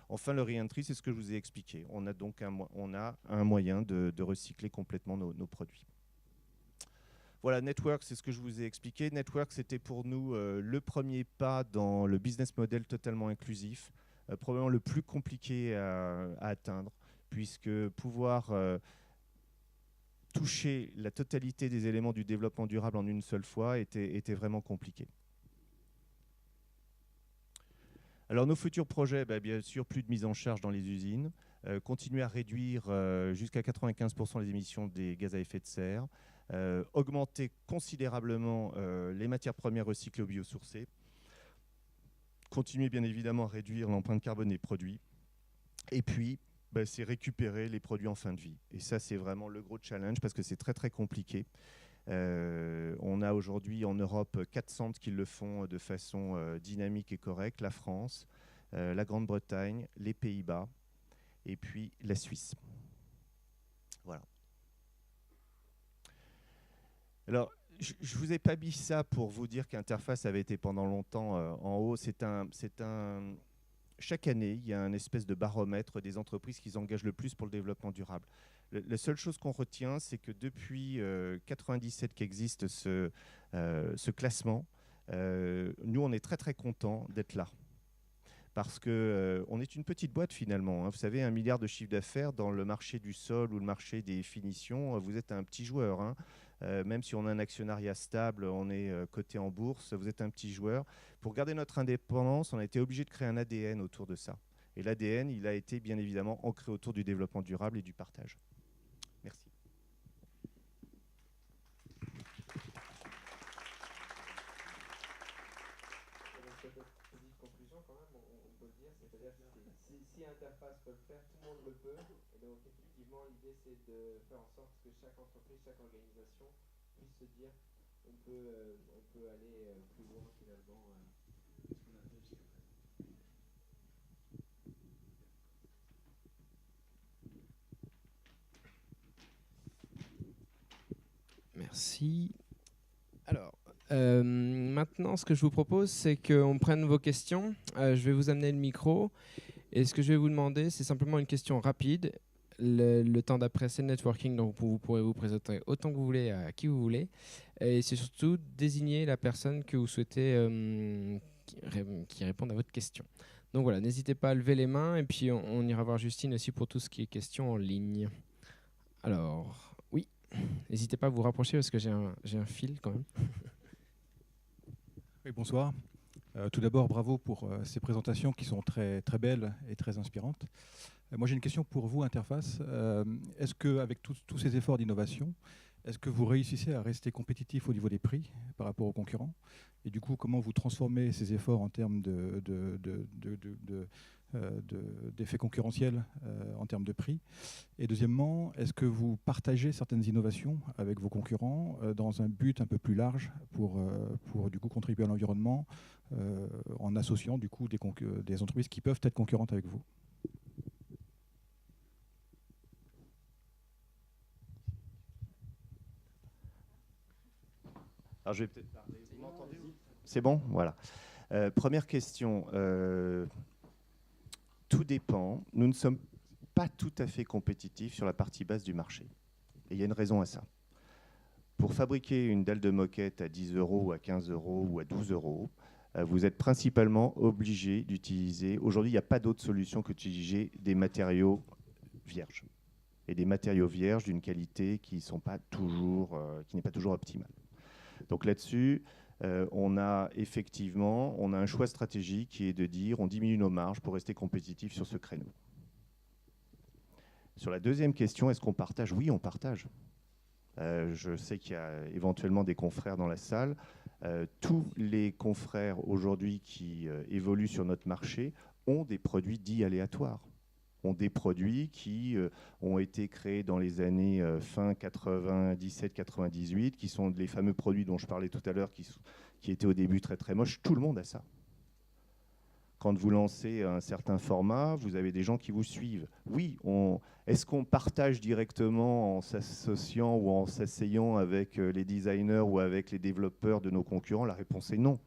Enfin, le re-entry, c'est ce que je vous ai expliqué. On a donc un moyen de recycler complètement nos produits. Voilà, Network, c'est ce que je vous ai expliqué. Network, c'était pour nous le premier pas dans le business model totalement inclusif, probablement le plus compliqué à atteindre, puisque pouvoir toucher la totalité des éléments du développement durable en une seule fois était vraiment compliqué. Alors nos futurs projets, bien sûr, plus de mise en charge dans les usines, continuer à réduire jusqu'à 95% les émissions des gaz à effet de serre, augmenter considérablement les matières premières recyclées ou biosourcées, continuer bien évidemment à réduire l'empreinte carbone des produits, et puis c'est récupérer les produits en fin de vie. Et ça, c'est vraiment le gros challenge parce que c'est très très compliqué. On a aujourd'hui en Europe 4 centres qui le font de façon dynamique et correcte, la France, la Grande-Bretagne, les Pays-Bas et puis la Suisse. Voilà. Alors, je ne vous ai pas mis ça pour vous dire qu'Interface avait été pendant longtemps en haut. Chaque année, il y a un espèce de baromètre des entreprises qui s'engagent le plus pour le développement durable. La seule chose qu'on retient, c'est que depuis 1997 qu'existe ce classement, nous, on est très très contents d'être là. Parce qu'on est une petite boîte finalement. Vous savez, 1 milliard de chiffre d'affaires dans le marché du sol ou le marché des finitions, vous êtes un petit joueur. Même si on a un actionnariat stable, on est coté en bourse, vous êtes un petit joueur. Pour garder notre indépendance, on a été obligé de créer un ADN autour de ça. Et l'ADN, il a été bien évidemment ancré autour du développement durable et du partage. Merci. Si Interface peut le faire, tout le monde le peut. Et donc effectivement, l'idée c'est de faire en sorte que chaque entreprise, chaque organisation puisse se dire on peut aller plus loin finalement que ce qu'on a fait jusqu'à présent. Merci. Alors, maintenant, ce que je vous propose, c'est qu'on prenne vos questions. Je vais vous amener le micro. Et ce que je vais vous demander, c'est simplement une question rapide. Le temps d'après, c'est le networking, donc vous pourrez vous présenter autant que vous voulez, à qui vous voulez. Et c'est surtout désigner la personne que vous souhaitez qui réponde à votre question. Donc voilà, n'hésitez pas à lever les mains. Et puis, on ira voir Justine aussi pour tout ce qui est questions en ligne. Alors, oui, n'hésitez pas à vous rapprocher parce que j'ai un fil quand même. Oui, bonsoir. Tout d'abord, bravo pour ces présentations qui sont très, très belles et très inspirantes. Moi, j'ai une question pour vous, Interface. Est-ce qu'avec tous ces efforts d'innovation, est-ce que vous réussissez à rester compétitif au niveau des prix par rapport aux concurrents? Et du coup, comment vous transformez ces efforts en termes d'effets concurrentiels en termes de prix? Et deuxièmement, est-ce que vous partagez certaines innovations avec vos concurrents dans un but un peu plus large pour du coup contribuer à l'environnement en associant du coup des entreprises qui peuvent être concurrentes avec vous? Alors je vais peut-être parler. Vous m'entendez? C'est bon? Voilà. Première question. Tout dépend. Nous ne sommes pas tout à fait compétitifs sur la partie basse du marché. Et il y a une raison à ça. Pour fabriquer une dalle de moquette à 10 € ou à 15 € ou à 12 €, vous êtes principalement obligé d'utiliser... Aujourd'hui, il n'y a pas d'autre solution que d'utiliser des matériaux vierges. Et des matériaux vierges d'une qualité qui n'est pas toujours optimale. Donc là-dessus, on a un choix stratégique qui est de dire on diminue nos marges pour rester compétitif sur ce créneau. Sur la deuxième question, est-ce qu'on partage? Oui, on partage. Je sais qu'il y a éventuellement des confrères dans la salle. Tous les confrères aujourd'hui qui évoluent sur notre marché ont des produits dits aléatoires. Ont des produits qui ont été créés dans les années fin 97-98, qui sont les fameux produits dont je parlais tout à l'heure, qui étaient au début très très moches. Tout le monde a ça. Quand vous lancez un certain format, vous avez des gens qui vous suivent. Oui, est-ce qu'on partage directement en s'associant ou en s'asseyant avec les designers ou avec les développeurs de nos concurrents? La réponse est non.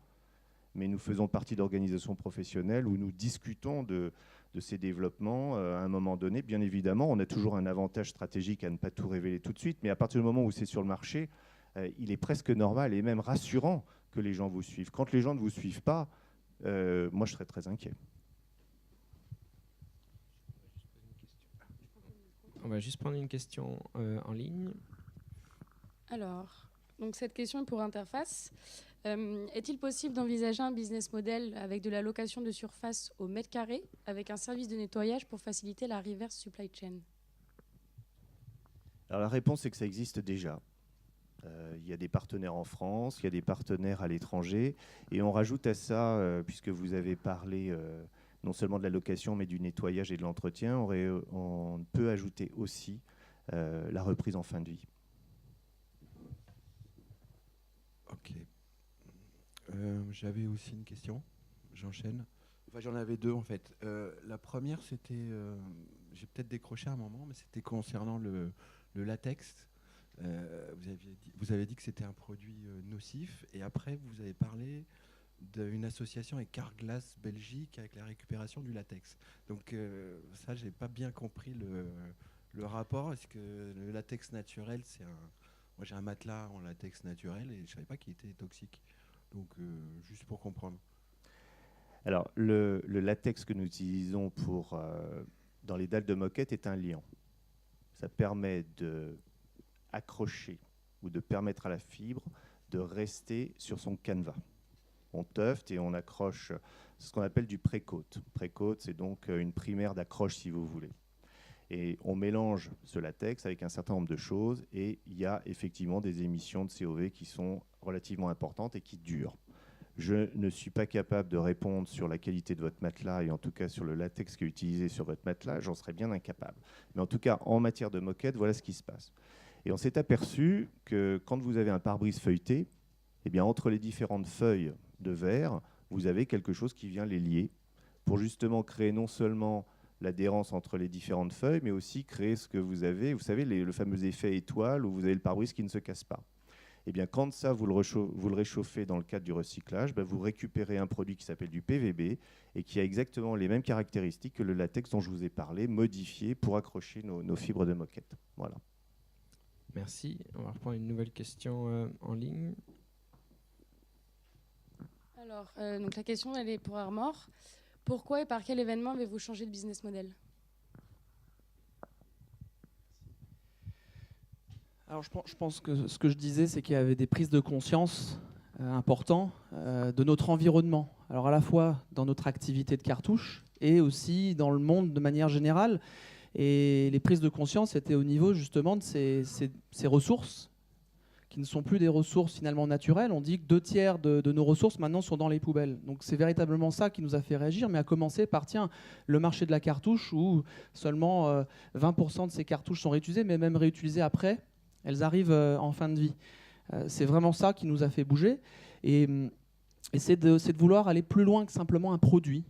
Mais nous faisons partie d'organisations professionnelles où nous discutons de ces développements à un moment donné. Bien évidemment, on a toujours un avantage stratégique à ne pas tout révéler tout de suite, mais à partir du moment où c'est sur le marché, il est presque normal et même rassurant que les gens vous suivent. Quand les gens ne vous suivent pas, moi je serais très inquiet. On va juste prendre une question en ligne. Alors, donc cette question est pour Interface. Est-il possible d'envisager un business model avec de la location de surface au mètre carré, avec un service de nettoyage pour faciliter la reverse supply chain? Alors la réponse est que ça existe déjà. Il y a des partenaires en France, il y a des partenaires à l'étranger, et on rajoute à ça, puisque vous avez parlé non seulement de la location, mais du nettoyage et de l'entretien, on peut ajouter aussi la reprise en fin de vie. Ok. J'avais aussi une question, j'enchaîne. Enfin, j'en avais deux en fait. La première, c'était, j'ai peut-être décroché à un moment, mais c'était concernant le latex. Vous avez dit que c'était un produit nocif, et après vous avez parlé d'une association avec Carglass Belgique avec la récupération du latex. Donc ça, j'ai pas bien compris le rapport. Est-ce que le latex naturel, c'est un... Moi j'ai un matelas en latex naturel et je savais pas qu'il était toxique. Donc juste pour comprendre. Alors le latex que nous utilisons dans les dalles de moquette est un liant. Ça permet de accrocher ou de permettre à la fibre de rester sur son canevas. On tufte et on accroche ce qu'on appelle du pré-coat. Pré-coat, c'est donc une primaire d'accroche si vous voulez. Et on mélange ce latex avec un certain nombre de choses et il y a effectivement des émissions de COV qui sont relativement importantes et qui durent. Je ne suis pas capable de répondre sur la qualité de votre matelas et en tout cas sur le latex qui est utilisé sur votre matelas, j'en serais bien incapable. Mais en tout cas, en matière de moquette, voilà ce qui se passe. Et on s'est aperçu que quand vous avez un pare-brise feuilleté, eh bien, entre les différentes feuilles de verre, vous avez quelque chose qui vient les lier pour justement créer non seulement l'adhérence entre les différentes feuilles, mais aussi créer ce que vous avez, vous savez, le fameux effet étoile où vous avez le pare-brise qui ne se casse pas. Eh bien, quand ça, vous le réchauffez dans le cadre du recyclage, vous récupérez un produit qui s'appelle du PVB et qui a exactement les mêmes caractéristiques que le latex dont je vous ai parlé, modifié pour accrocher nos fibres de moquette. Voilà. Merci. On va reprendre une nouvelle question en ligne. Alors, donc la question, elle est pour Armor. Pourquoi et par quel événement avez-vous changé de business model? Alors je pense que ce que je disais, c'est qu'il y avait des prises de conscience importantes de notre environnement. Alors à la fois dans notre activité de cartouche et aussi dans le monde de manière générale. Et les prises de conscience étaient au niveau justement de ces ressources qui ne sont plus des ressources finalement naturelles. On dit que 2/3 de nos ressources maintenant sont dans les poubelles. Donc c'est véritablement ça qui nous a fait réagir, mais à commencer par le marché de la cartouche où seulement 20% de ces cartouches sont réutilisées, mais même réutilisées après, elles arrivent en fin de vie. C'est vraiment ça qui nous a fait bouger. Et c'est de vouloir aller plus loin que simplement un produit,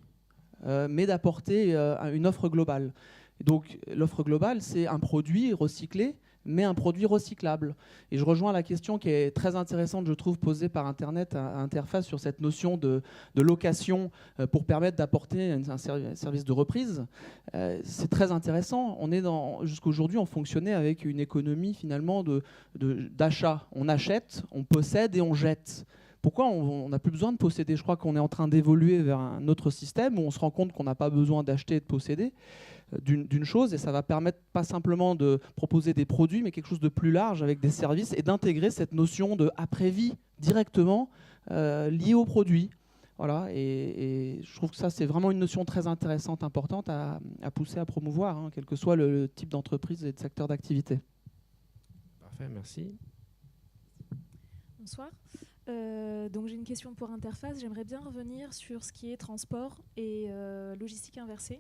mais d'apporter une offre globale. Et donc l'offre globale, c'est un produit recyclé, mais un produit recyclable. Et je rejoins la question qui est très intéressante, je trouve, posée par Internet à Interface sur cette notion de location pour permettre d'apporter un service de reprise. C'est très intéressant. Jusqu'à aujourd'hui, on fonctionnait avec une économie finalement d'achat. On achète, on possède et on jette. Pourquoi on n'a plus besoin de posséder? Je crois qu'on est en train d'évoluer vers un autre système où on se rend compte qu'on n'a pas besoin d'acheter et de posséder d'une chose, et ça va permettre pas simplement de proposer des produits, mais quelque chose de plus large avec des services et d'intégrer cette notion de après-vie directement liée au produit. Voilà, et je trouve que ça, c'est vraiment une notion très intéressante, importante à pousser, à promouvoir, quel que soit le type d'entreprise et de secteur d'activité. Parfait, merci. Bonsoir. Donc j'ai une question pour Interface. J'aimerais bien revenir sur ce qui est transport et logistique inversée.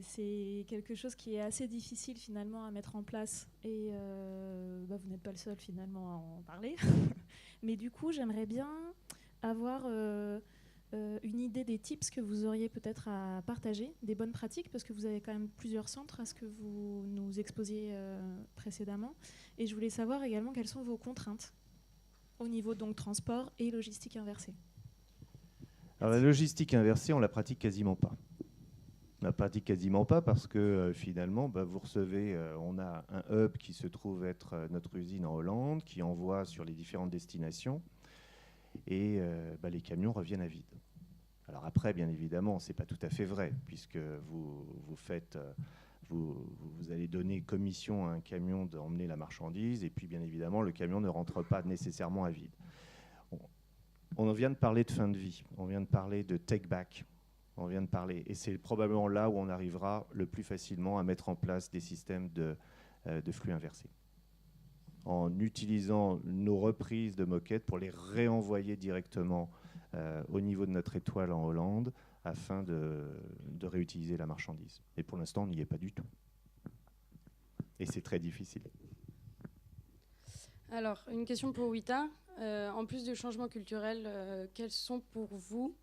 C'est quelque chose qui est assez difficile finalement à mettre en place et vous n'êtes pas le seul finalement à en parler. Mais du coup, j'aimerais bien avoir une idée des tips que vous auriez peut-être à partager, des bonnes pratiques, parce que vous avez quand même plusieurs centres à ce que vous nous exposiez précédemment. Et je voulais savoir également quelles sont vos contraintes au niveau donc transport et logistique inversée. Alors la logistique inversée, on la pratique quasiment pas. On la pratique quasiment pas parce que finalement, vous recevez, on a un hub qui se trouve être notre usine en Hollande, qui envoie sur les différentes destinations, et les camions reviennent à vide. Alors après, bien évidemment, c'est pas tout à fait vrai, puisque vous allez donner commission à un camion d'emmener la marchandise, et puis bien évidemment, le camion ne rentre pas nécessairement à vide. On vient de parler de fin de vie, on vient de parler de take-back, on vient de parler, et c'est probablement là où on arrivera le plus facilement à mettre en place des systèmes de flux inversés, en utilisant nos reprises de moquettes pour les réenvoyer directement au niveau de notre étoile en Hollande, afin de réutiliser la marchandise. Et pour l'instant, on n'y est pas du tout. Et c'est très difficile. Alors, une question pour Wita. En plus du changement culturel, quels sont pour vous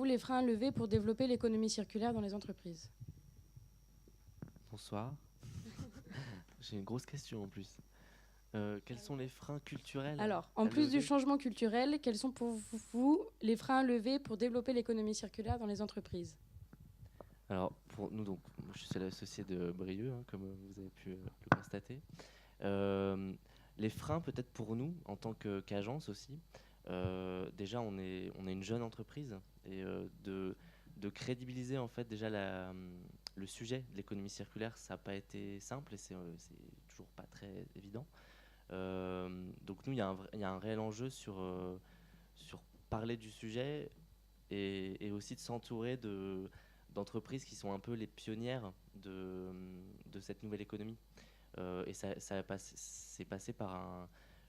les freins à lever pour développer l'économie circulaire dans les entreprises? Bonsoir. J'ai une grosse question en plus. Quels sont les freins culturels? Alors, en plus du changement culturel, quels sont pour vous les freins à lever pour développer l'économie circulaire dans les entreprises? Alors, pour nous, donc, je suis l'associé de Brieux, comme vous avez pu le constater. Les freins, peut-être pour nous, en tant qu'agence aussi, déjà, on est une jeune entreprise, et de crédibiliser en fait déjà le sujet de l'économie circulaire, ça n'a pas été simple, et c'est toujours pas très évident. Donc nous, il y a un réel enjeu sur parler du sujet, et aussi de s'entourer d'entreprises qui sont un peu les pionnières de cette nouvelle économie. Et c'est passé par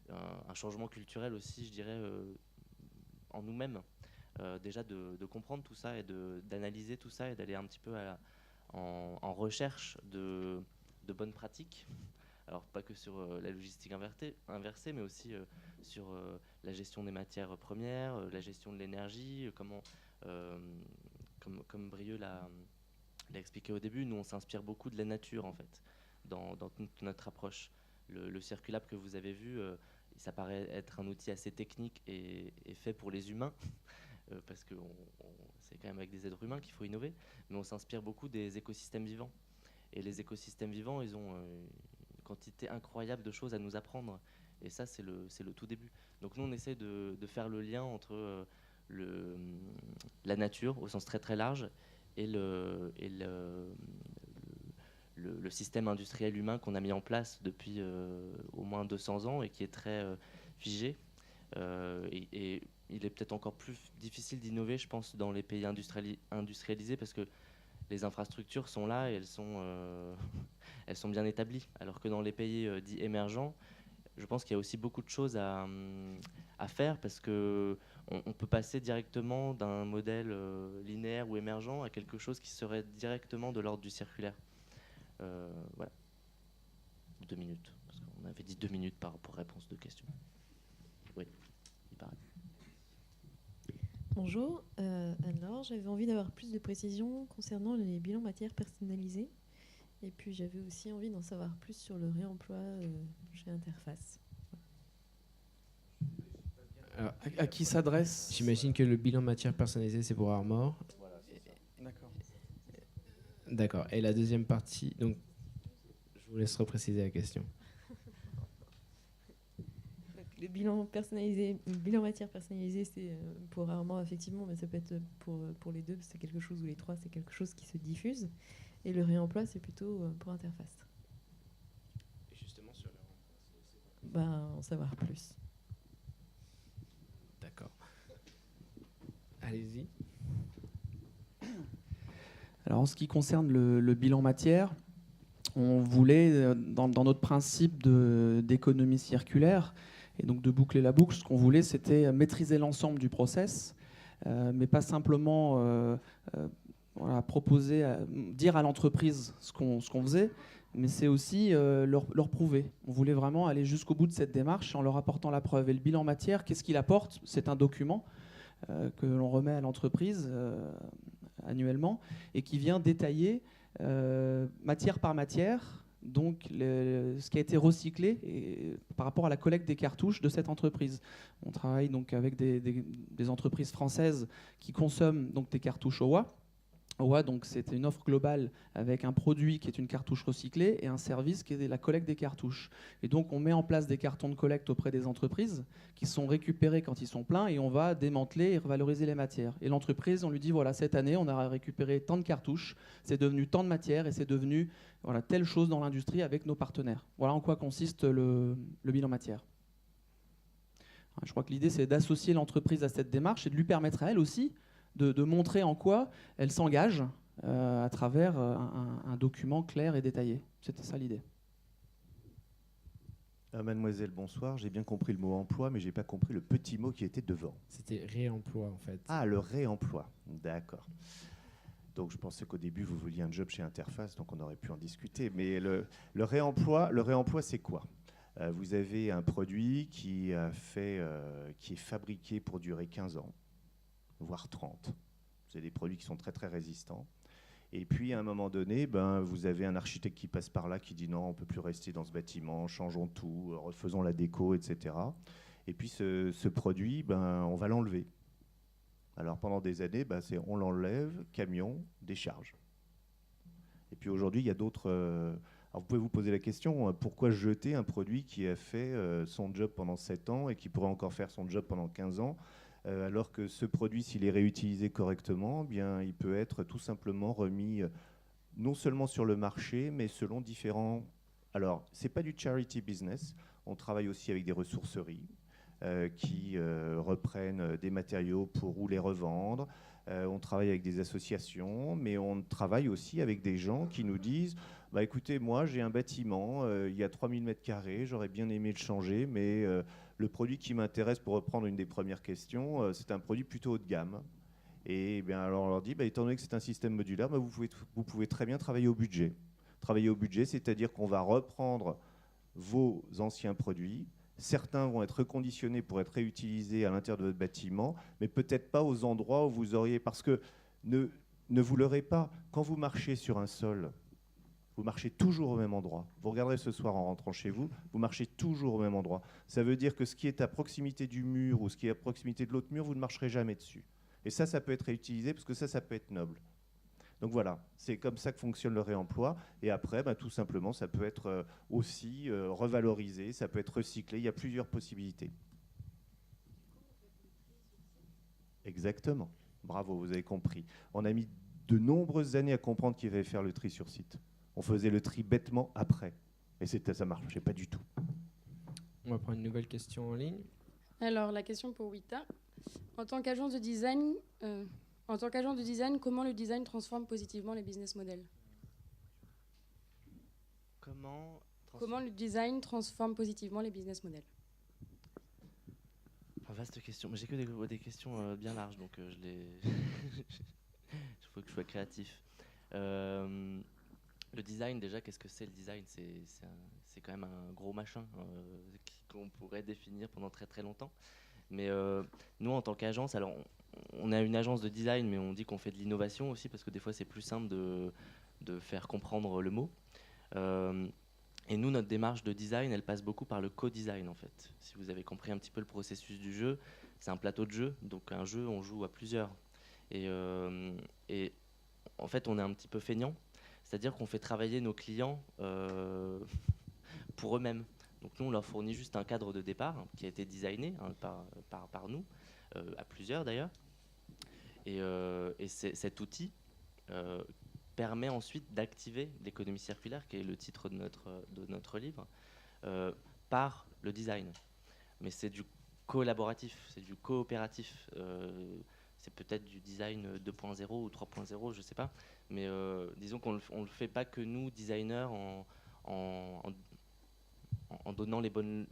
un changement culturel aussi, je dirais, en nous-mêmes. Déjà de comprendre tout ça et d'analyser tout ça, et d'aller un petit peu en recherche de bonnes pratiques. Alors pas que sur la logistique inversée, mais aussi sur la gestion des matières premières, la gestion de l'énergie, comme Brieux l'a expliqué au début, nous on s'inspire beaucoup de la nature en fait, dans toute notre approche. Le Circulab que vous avez vu, ça paraît être un outil assez technique et fait pour les humains, parce que c'est quand même avec des êtres humains qu'il faut innover, mais on s'inspire beaucoup des écosystèmes vivants. Et les écosystèmes vivants, ils ont une quantité incroyable de choses à nous apprendre. Et ça, c'est le tout début. Donc nous, on essaie de faire le lien entre la nature, au sens très très large, et le système industriel humain qu'on a mis en place depuis au moins 200 ans, et qui est très figé. Et il est peut-être encore plus difficile d'innover, je pense, dans les pays industrialisés, parce que les infrastructures sont là et elles sont bien établies. Alors que dans les pays dits émergents, je pense qu'il y a aussi beaucoup de choses à faire, parce qu'on peut passer directement d'un modèle linéaire ou émergent à quelque chose qui serait directement de l'ordre du circulaire. Voilà. 2 minutes, parce qu'on avait dit 2 minutes pour réponse de questions. Oui, il paraît. Bonjour, alors j'avais envie d'avoir plus de précisions concernant les bilans matières personnalisés, et puis j'avais aussi envie d'en savoir plus sur le réemploi chez Interface. Alors, à qui s'adresse? J'imagine que le bilan matière personnalisé, c'est pour Armor. Voilà, d'accord. D'accord. Et la deuxième partie, donc, je vous laisse repréciser la question. Le bilan personnalisé, le bilan matière personnalisé, c'est pour Armor effectivement, mais ça peut être pour les deux, c'est quelque chose, ou les trois, c'est quelque chose qui se diffuse. Et le réemploi, c'est plutôt pour Interface. Et justement sur le réemploi, en savoir plus. D'accord. Allez-y. Alors en ce qui concerne le bilan matière, on voulait, dans notre principe d'économie circulaire, et donc de boucler la boucle, ce qu'on voulait, c'était maîtriser l'ensemble du process, mais pas simplement voilà, proposer, dire à l'entreprise ce qu'on faisait, mais c'est aussi leur prouver. On voulait vraiment aller jusqu'au bout de cette démarche en leur apportant la preuve. Et le bilan matière, qu'est-ce qu'il apporte? C'est un document que l'on remet à l'entreprise annuellement et qui vient détailler matière par matière, donc ce qui a été recyclé par rapport à la collecte des cartouches de cette entreprise. On travaille donc avec des entreprises françaises qui consomment donc des cartouches OWA. OWA, donc c'est une offre globale avec un produit qui est une cartouche recyclée et un service qui est la collecte des cartouches. Et donc on met en place des cartons de collecte auprès des entreprises qui sont récupérés quand ils sont pleins et on va démanteler et revaloriser les matières. Et l'entreprise, on lui dit voilà, cette année on a récupéré tant de cartouches, c'est devenu tant de matières et c'est devenu voilà, telle chose dans l'industrie avec nos partenaires. Voilà en quoi consiste le bilan matière. Je crois que l'idée c'est d'associer l'entreprise à cette démarche et de lui permettre à elle aussi de montrer en quoi elle s'engage à travers un document clair et détaillé. C'était ça l'idée. Mademoiselle, bonsoir. J'ai bien compris le mot emploi, mais je n'ai pas compris le petit mot qui était devant. C'était réemploi, en fait. Ah, le réemploi. D'accord. Donc, je pensais qu'au début, vous vouliez un job chez Interface, donc on aurait pu en discuter. Mais le réemploi, c'est quoi? Vous avez un produit qui est fabriqué pour durer 15 ans. Voire 30. C'est des produits qui sont très très résistants. Et puis à un moment donné, vous avez un architecte qui passe par là qui dit non, on ne peut plus rester dans ce bâtiment, changeons tout, refaisons la déco, etc. Et puis ce produit, on va l'enlever. Alors pendant des années, on l'enlève, camion, décharge. Et puis aujourd'hui, il y a d'autres... Alors vous pouvez vous poser la question, pourquoi jeter un produit qui a fait son job pendant 7 ans et qui pourrait encore faire son job pendant 15 ans alors que ce produit, s'il est réutilisé correctement, il peut être tout simplement remis non seulement sur le marché, mais selon différents... Alors, ce n'est pas du charity business. On travaille aussi avec des ressourceries qui reprennent des matériaux pour les revendre. On travaille avec des associations, mais on travaille aussi avec des gens qui nous disent écoutez, moi j'ai un bâtiment, il y a 3000 m², j'aurais bien aimé le changer, mais le produit qui m'intéresse, pour reprendre une des premières questions, c'est un produit plutôt haut de gamme. Et alors on leur dit étant donné que c'est un système modulaire, vous pouvez très bien travailler au budget. Travailler au budget, c'est-à-dire qu'on va reprendre vos anciens produits. Certains vont être reconditionnés pour être réutilisés à l'intérieur de votre bâtiment, mais peut-être pas aux endroits où vous auriez... Parce que ne vous leurrez pas, quand vous marchez sur un sol, vous marchez toujours au même endroit. Vous regarderez ce soir en rentrant chez vous, vous marchez toujours au même endroit. Ça veut dire que ce qui est à proximité du mur ou ce qui est à proximité de l'autre mur, vous ne marcherez jamais dessus. Et ça peut être réutilisé parce que ça peut être noble. Donc voilà, c'est comme ça que fonctionne le réemploi. Et après, tout simplement, ça peut être aussi revalorisé, ça peut être recyclé. Il y a plusieurs possibilités. Exactement. Bravo, vous avez compris. On a mis de nombreuses années à comprendre qu'il fallait faire le tri sur site. On faisait le tri bêtement après. Et ça ne marchait pas du tout. On va prendre une nouvelle question en ligne. Alors, la question pour Wita. En tant qu'agence de design... comment le design transforme positivement les business models? Comment le design transforme positivement les business models? Vaste question. Mais j'ai que des questions bien larges, donc il faut que je sois créatif. Le design, déjà, qu'est-ce que c'est le design? C'est quand même un gros machin qu'on pourrait définir pendant très très longtemps. Mais nous, en tant qu'agence, alors on a une agence de design, mais on dit qu'on fait de l'innovation aussi, parce que des fois c'est plus simple de faire comprendre le mot. Et nous, notre démarche de design, elle passe beaucoup par le co-design en fait. Si vous avez compris un petit peu le processus du jeu, c'est un plateau de jeu, donc un jeu, on joue à plusieurs. Et en fait, on est un petit peu feignant, c'est-à-dire qu'on fait travailler nos clients pour eux-mêmes. Donc nous, on leur fournit juste un cadre de départ qui a été designé par nous, à plusieurs d'ailleurs. Et cet outil permet ensuite d'activer l'économie circulaire, qui est le titre de notre livre, par le design. Mais c'est du collaboratif, c'est du coopératif. C'est peut-être du design 2.0 ou 3.0, je ne sais pas. Mais disons qu'on ne le fait pas que nous, designers, en donnant les bonnes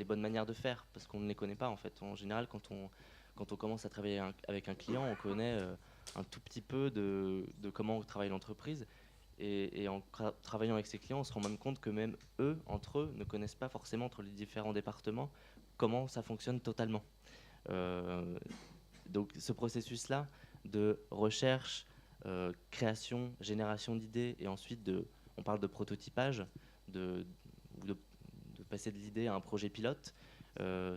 manières de faire, parce qu'on ne les connaît pas en fait. En général, quand on commence à travailler avec un client, on connaît un tout petit peu de comment travaille l'entreprise. Et en travaillant avec ses clients, on se rend même compte que même eux, entre eux, ne connaissent pas forcément entre les différents départements comment ça fonctionne totalement. Donc ce processus-là de recherche, création, génération d'idées, et ensuite on parle de prototypage, de passer de l'idée à un projet pilote,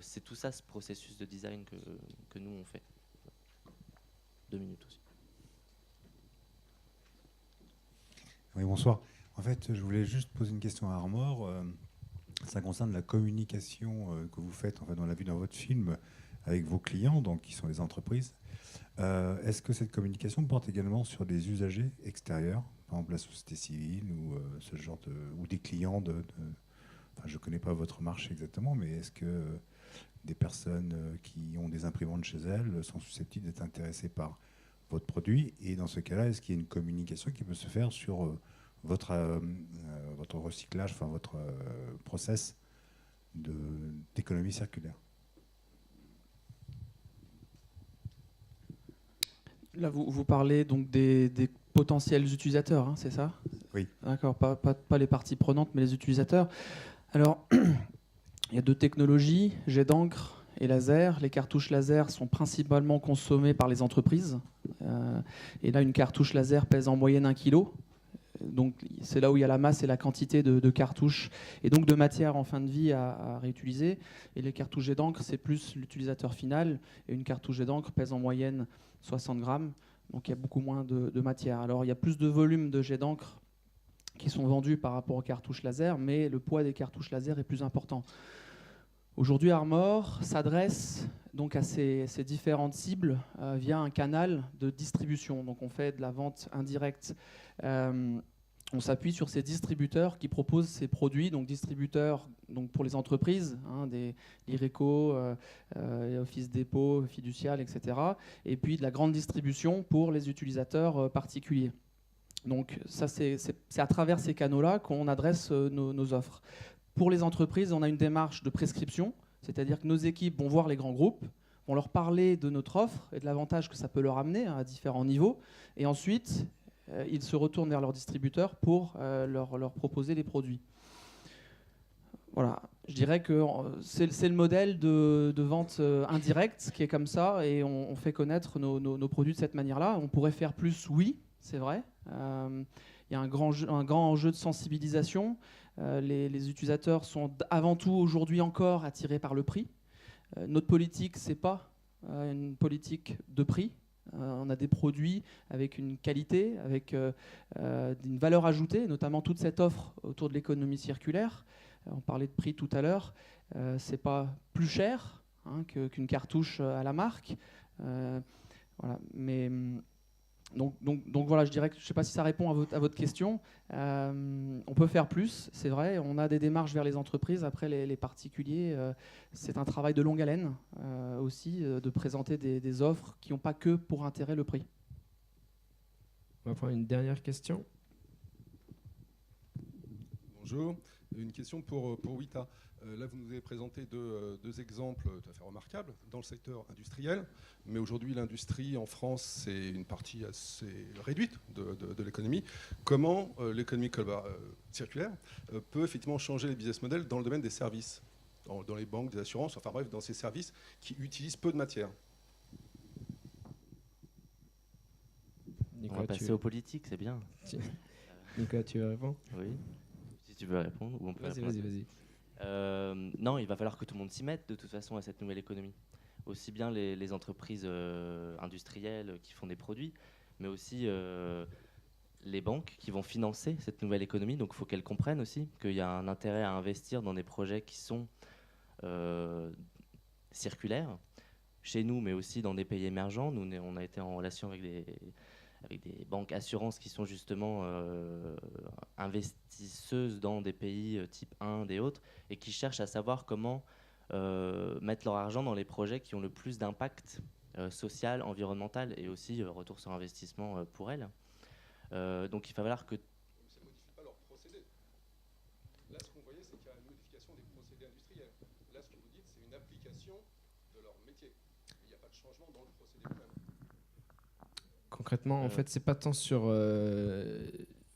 c'est tout ça, ce processus de design que nous on fait. 2 minutes aussi. Oui, bonsoir. En fait, je voulais juste poser une question à Armor. Ça concerne la communication que vous faites, en fait, on l'a vu dans votre film, avec vos clients, donc qui sont les entreprises. Est-ce que cette communication porte également sur des usagers extérieurs, par exemple la société civile ou ce genre ou des clients enfin, je ne connais pas votre marché exactement, mais est-ce que des personnes qui ont des imprimantes chez elles sont susceptibles d'être intéressées par votre produit? Et dans ce cas-là, est-ce qu'il y a une communication qui peut se faire sur votre recyclage, enfin votre process d'économie circulaire? Là, vous parlez donc des potentiels utilisateurs, hein, c'est ça? Oui. D'accord, pas les parties prenantes, mais les utilisateurs. Alors, il y a 2 technologies, jet d'encre et laser. Les cartouches laser sont principalement consommées par les entreprises. Et là, une cartouche laser pèse en moyenne 1 kg. Donc, c'est là où il y a la masse et la quantité de cartouches et donc de matière en fin de vie à réutiliser. Et les cartouches jet d'encre, c'est plus l'utilisateur final. Et une cartouche jet d'encre pèse en moyenne 60 grammes. Donc, il y a beaucoup moins de matière. Alors, il y a plus de volume de jet d'encre qui sont vendus par rapport aux cartouches laser, mais le poids des cartouches laser est plus important. Aujourd'hui, Armor s'adresse donc à ces différentes cibles via un canal de distribution. Donc on fait de la vente indirecte. On s'appuie sur ces distributeurs qui proposent ces produits, donc distributeurs donc pour les entreprises, hein, des l'IRECO, Office Dépôt, Fiducial, etc. Et puis de la grande distribution pour les utilisateurs particuliers. Donc ça, c'est à travers ces canaux-là qu'on adresse nos offres. Pour les entreprises, on a une démarche de prescription, c'est-à-dire que nos équipes vont voir les grands groupes, vont leur parler de notre offre et de l'avantage que ça peut leur amener à différents niveaux. Et ensuite, ils se retournent vers leurs distributeurs pour leur proposer les produits. Voilà, je dirais que c'est le modèle de vente indirecte qui est comme ça, et on fait connaître nos produits de cette manière-là. On pourrait faire plus, oui, c'est vrai. Il y a un grand enjeu de sensibilisation. Les utilisateurs sont avant tout aujourd'hui encore attirés par le prix. Notre politique, c'est pas une politique de prix. On a des produits avec une qualité, avec une valeur ajoutée, notamment toute cette offre autour de l'économie circulaire. On parlait de prix tout à l'heure. C'est pas plus cher hein, qu'une cartouche à la marque. Voilà, mais donc voilà, je dirais que je ne sais pas si ça répond à votre question. On peut faire plus, c'est vrai. On a des démarches vers les entreprises. Après, les particuliers, c'est un travail de longue haleine aussi, de présenter des offres qui n'ont pas que pour intérêt le prix. On va prendre une dernière question. Bonjour. Une question pour Wita. Là, vous nous avez présenté deux exemples tout à fait remarquables dans le secteur industriel. Mais aujourd'hui, l'industrie en France, c'est une partie assez réduite de l'économie. Comment l'économie circulaire peut effectivement changer les business models dans le domaine des services, dans les banques, des assurances, enfin bref, dans ces services qui utilisent peu de matière? On va passer aux politiques, c'est bien. Nicolas, tu veux répondre? Oui. Si tu veux répondre, ou on peut répondre. Vas-y. Non, il va falloir que tout le monde s'y mette de toute façon à cette nouvelle économie. Aussi bien les entreprises industrielles qui font des produits, mais aussi les banques qui vont financer cette nouvelle économie. Donc il faut qu'elles comprennent aussi qu'il y a un intérêt à investir dans des projets qui sont circulaires, chez nous, mais aussi dans des pays émergents. Nous, on a été en relation avec des banques assurances qui sont justement investisseuses dans des pays type Inde et autres, et qui cherchent à savoir comment mettre leur argent dans les projets qui ont le plus d'impact social, environnemental et aussi retour sur investissement pour elles. Donc il va falloir que... Ça ne modifie pas leur procédé. Là, ce qu'on voyait, c'est qu'il y a une modification des procédés industriels. Là, ce que vous dites, c'est une application de leur métier. Il n'y a pas de changement dans le procédé lui-même. Concrètement, en fait, c'est pas tant sur...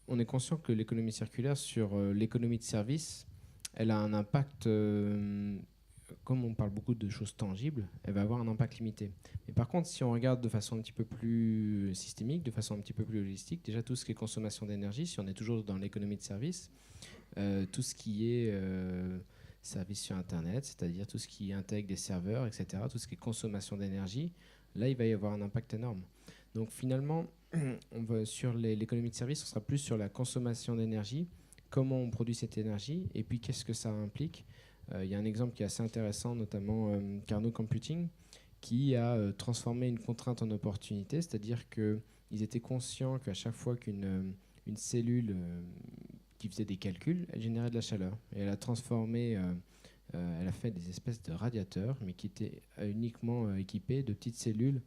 on est conscient que l'économie circulaire, sur l'économie de service, elle a un impact... comme on parle beaucoup de choses tangibles, elle va avoir un impact limité. Mais par contre, si on regarde de façon un petit peu plus systémique, de façon un petit peu plus logistique, déjà tout ce qui est consommation d'énergie, si on est toujours dans l'économie de service, tout ce qui est service sur Internet, c'est-à-dire tout ce qui intègre des serveurs, etc., tout ce qui est consommation d'énergie, là, il va y avoir un impact énorme. Donc finalement, on va sur l'économie de service, on sera plus sur la consommation d'énergie, comment on produit cette énergie, et puis qu'est-ce que ça implique. Il y a un exemple qui est assez intéressant, notamment Carnot Computing, qui a transformé une contrainte en opportunité, c'est-à-dire qu'ils étaient conscients qu'à chaque fois qu'une cellule qui faisait des calculs, elle générait de la chaleur. Et elle a transformé, elle a fait des espèces de radiateurs, mais qui étaient uniquement équipés de petites cellules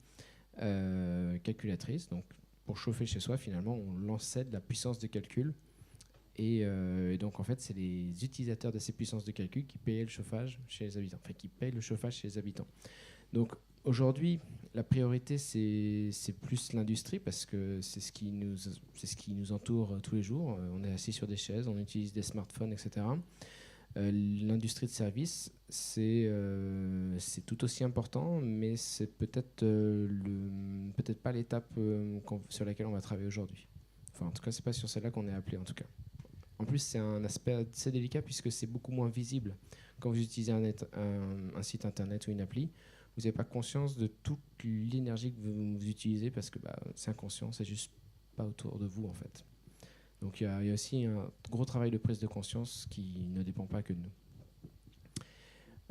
calculatrices. Donc pour chauffer chez soi, finalement, on lançait de la puissance de calcul. Et donc en fait, c'est les utilisateurs de ces puissances de calcul qui payaient le chauffage chez les habitants, enfin qui payent le chauffage chez les habitants. Donc aujourd'hui, la priorité c'est plus l'industrie parce que c'est ce qui nous entoure tous les jours. On est assis sur des chaises, on utilise des smartphones, etc. L'industrie de service, c'est tout aussi important, mais c'est peut-être pas l'étape sur laquelle on va travailler aujourd'hui. Enfin, en tout cas, c'est pas sur celle-là qu'on est appelé, en tout cas. En plus, c'est un aspect assez délicat puisque c'est beaucoup moins visible. Quand vous utilisez un site internet ou une appli, vous n'avez pas conscience de toute l'énergie que vous utilisez parce que c'est inconscient, c'est juste pas autour de vous en fait. Donc il y a aussi un gros travail de prise de conscience qui ne dépend pas que de nous.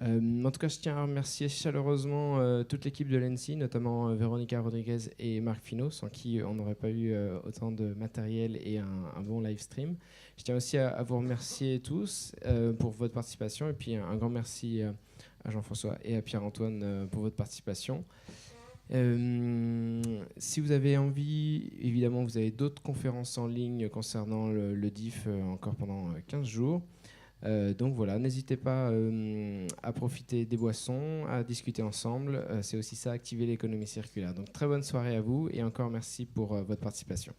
En tout cas, je tiens à remercier chaleureusement toute l'équipe de l'ENSI, notamment Véronica Rodriguez et Marc Finot, sans qui on n'aurait pas eu autant de matériel et un bon live stream. Je tiens aussi à vous remercier tous pour votre participation et puis un grand merci à Jean-François et à Pierre-Antoine pour votre participation. Si vous avez envie, évidemment, vous avez d'autres conférences en ligne concernant le DIF encore pendant 15 jours. Donc voilà, n'hésitez pas à profiter des boissons, à discuter ensemble. C'est aussi ça, activer l'économie circulaire. Donc très bonne soirée à vous et encore merci pour votre participation.